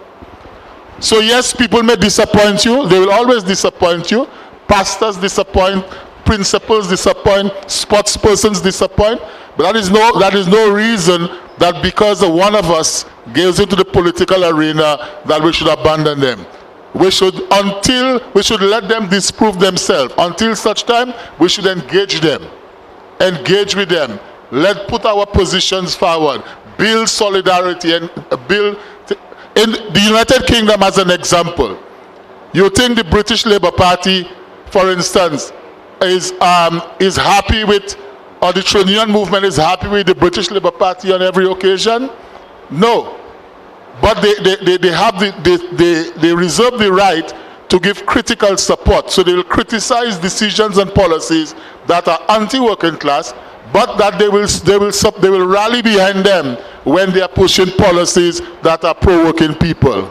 S14: So yes, people may disappoint you. They will always disappoint you. Pastors disappoint, principals disappoint, sports persons disappoint. But that is no reason that because one of us goes into the political arena that we should abandon them. We should let them disprove themselves. Until such time, we should engage them, engage with them. Put our positions forward, build solidarity, and build. In the United Kingdom, as an example, you think the British Labour Party, for instance, is happy with, or the trade union movement is happy with the British Labour Party on every occasion? No. But they reserve the right to give critical support. So they will criticize decisions and policies that are anti-working class, but that they will rally behind them when they are pushing policies that are pro-working people.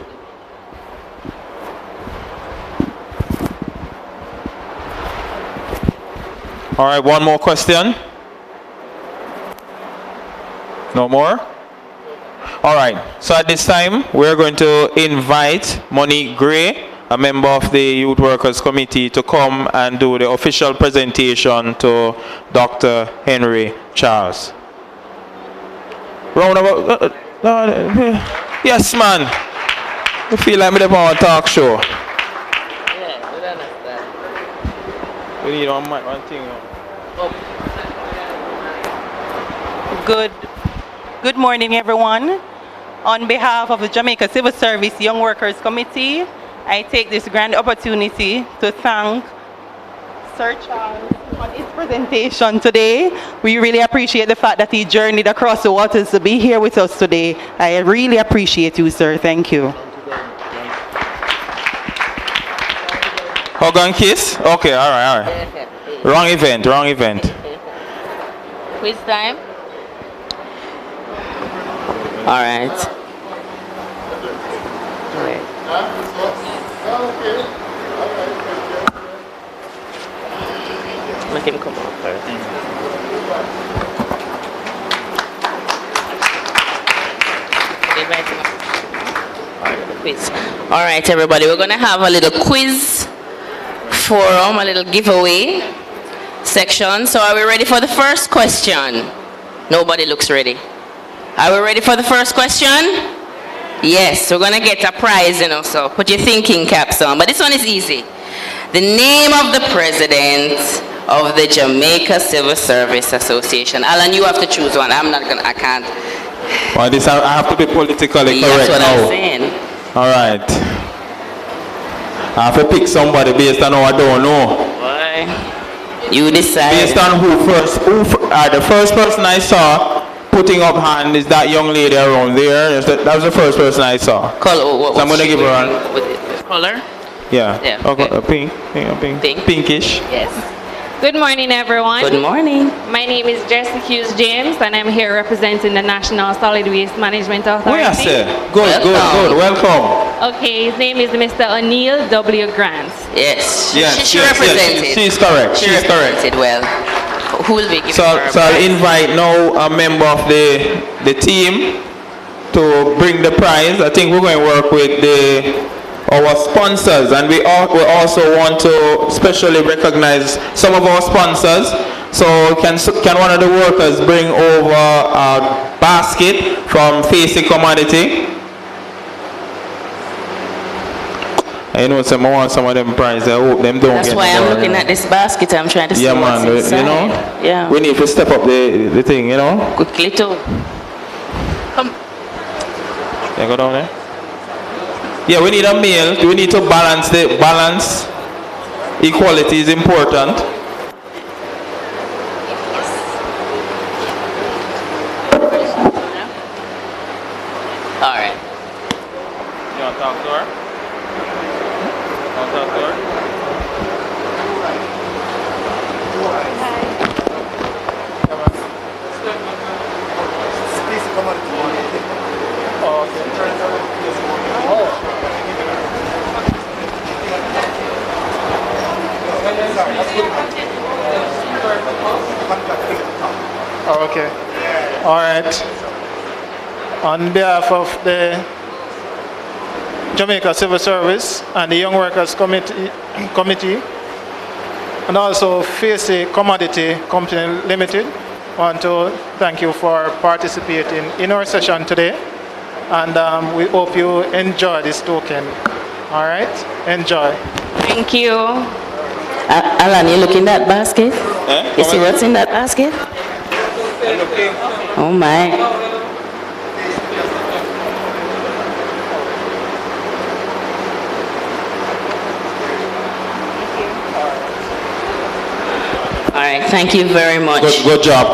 S3: All right, one more question. No more? All right, so at this time, we're going to invite Monique Gray, a member of the Youth Workers Committee, to come and do the official presentation to Dr. Henry Charles. Roundabout. Yes, man. I feel like I'm on a talk show. We need one thing.
S17: Good morning, everyone. On behalf of the Jamaica Civil Service Young Workers Committee, I take this grand opportunity to thank Sir Charles on his presentation today. We really appreciate the fact that he journeyed across the waters to be here with us today. I really appreciate you, sir. Thank you.
S3: Hug and kiss? Okay, all right. Wrong event.
S2: Quiz time. All right. Let him come out first. All right, everybody, we're going to have a little quiz forum, a little giveaway section. So are we ready for the first question? Nobody looks ready. Are we ready for the first question? Yes, we're going to get a prize, so put your thinking caps on. But this one is easy. The name of the president of the Jamaica Civil Service Association. Alan, you have to choose one. I can't.
S3: Well, this I have to be politically
S2: That's
S3: correct
S2: what
S3: now.
S2: I'm saying.
S3: All right. I have to pick somebody based on who I don't know.
S2: Boy, you decide.
S3: Based on the first person I saw putting up hand is that young lady around there. That was the first person I saw.
S2: Color.
S3: So I'm gonna give her one.
S2: Color?
S3: Yeah.
S2: Yeah. Okay.
S3: Pink. Pinkish.
S18: Yes. Good morning, everyone.
S2: Good morning.
S18: My name is Jessie Hughes James, and I'm here representing the National Solid Waste Management Authority.
S3: Oh, yes, sir. Good. Welcome.
S18: Okay, his name is Mr. O'Neill W. Grant.
S2: Yes. She
S3: yes,
S2: represented.
S3: yes. She's correct.
S2: She represented well. Who will be giving her
S3: So I'll invite now a member of the team to bring the prize. I think we're going to work with our sponsors, and we also want to specially recognize some of our sponsors. So can one of the workers bring over a basket from Facey Commodity? I know I want some of them prizes. I hope them don't
S2: That's
S3: get
S2: why I'm
S3: more,
S2: looking at this basket. I'm trying to see
S3: yeah,
S2: what's
S3: man,
S2: inside.
S3: you know?
S2: Yeah.
S3: We need to step up the thing, you know?
S2: Quickly too. Come.
S3: Yeah, go down there. Yeah, we need a meal. We need to balance equality is important.
S2: All right.
S3: You want to talk to her?
S5: Okay. All right. On behalf of the Jamaica Civil Service and the Young Workers Committee and also Facey Commodity Company Limited, I want to thank you for participating in our session today, and we hope you enjoy this token. All right? Enjoy.
S18: Thank you.
S2: Alan, you look in that basket? You see what's in that basket? Oh my. All right, thank you very much.
S3: Good job.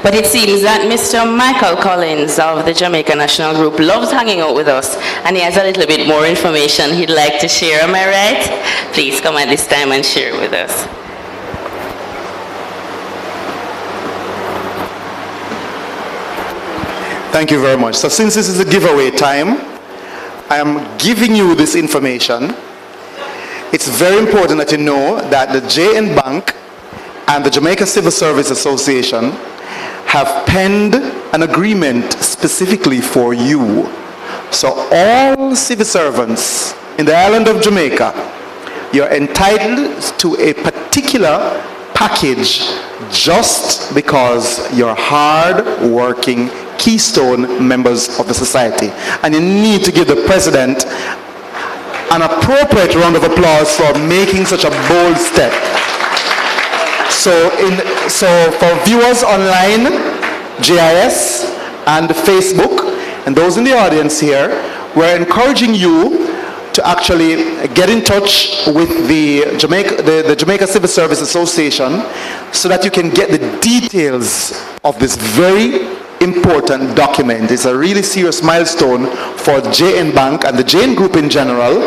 S2: But it seems that Mr. Michael Collins of the Jamaica National Group loves hanging out with us, and he has a little bit more information he'd like to share. Am I right? Please come at this time and share with us.
S13: Thank you very much. So since this is a giveaway time, I am giving you this information. It's very important that you know that the JN Bank and the Jamaica Civil Service Association have penned an agreement specifically for you. So all civil servants in the island of Jamaica, you're entitled to a particular package just because you're hard-working keystone members of the society. And you need to give the president an appropriate round of applause for making such a bold step. So for viewers online, GIS and Facebook, and those in the audience here, we're encouraging you to actually get in touch with the Jamaica Civil Service Association so that you can get the details of this very important document. It's a really serious milestone for JN Bank and the JN Group in general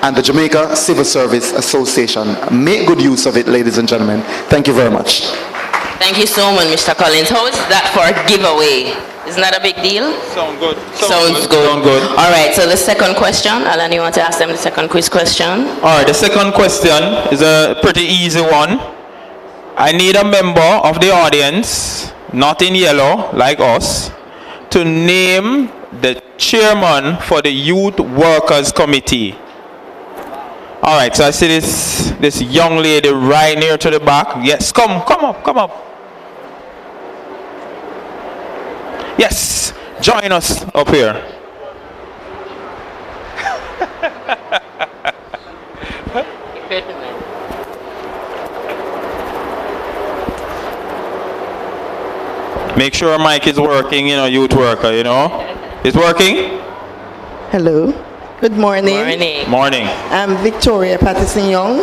S13: and the Jamaica Civil Service Association. Make good use of it, ladies and gentlemen. Thank you very much.
S2: Thank you so much, Mr. Collins. How is that for a giveaway? Isn't that a big deal?
S3: Sounds good.
S2: Sounds good. All right, so the second question. Alan, you want to ask them the second quiz question?
S3: All right, the second question is a pretty easy one. I need a member of the audience, not in yellow like us, to name the chairman for the Youth Workers Committee. All right, so I see this young lady right near to the back. Yes, come up. Yes, join us up here. Make sure mic is working, youth worker, It's working?
S19: Hello. Good morning.
S3: Morning.
S19: I'm Victoria Patterson Young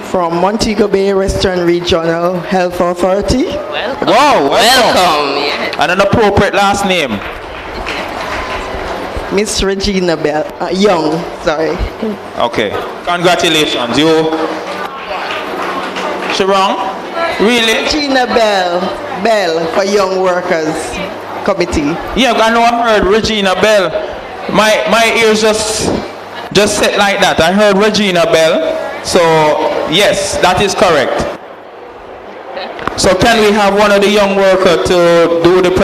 S19: from Montego Bay Western Regional Health Authority.
S2: Welcome.
S3: Wow,
S2: Welcome. Yes.
S3: And an appropriate last name.
S19: Miss Regina Bell, Young, sorry.
S3: Okay. Congratulations. You. Sharon? Really?
S19: Regina Bell for Young Workers Committee.
S3: Yeah, I know I heard Regina Bell. My ears just set like that. I heard Regina Bell. So, yes, that is correct. So can we have one of the young workers to do the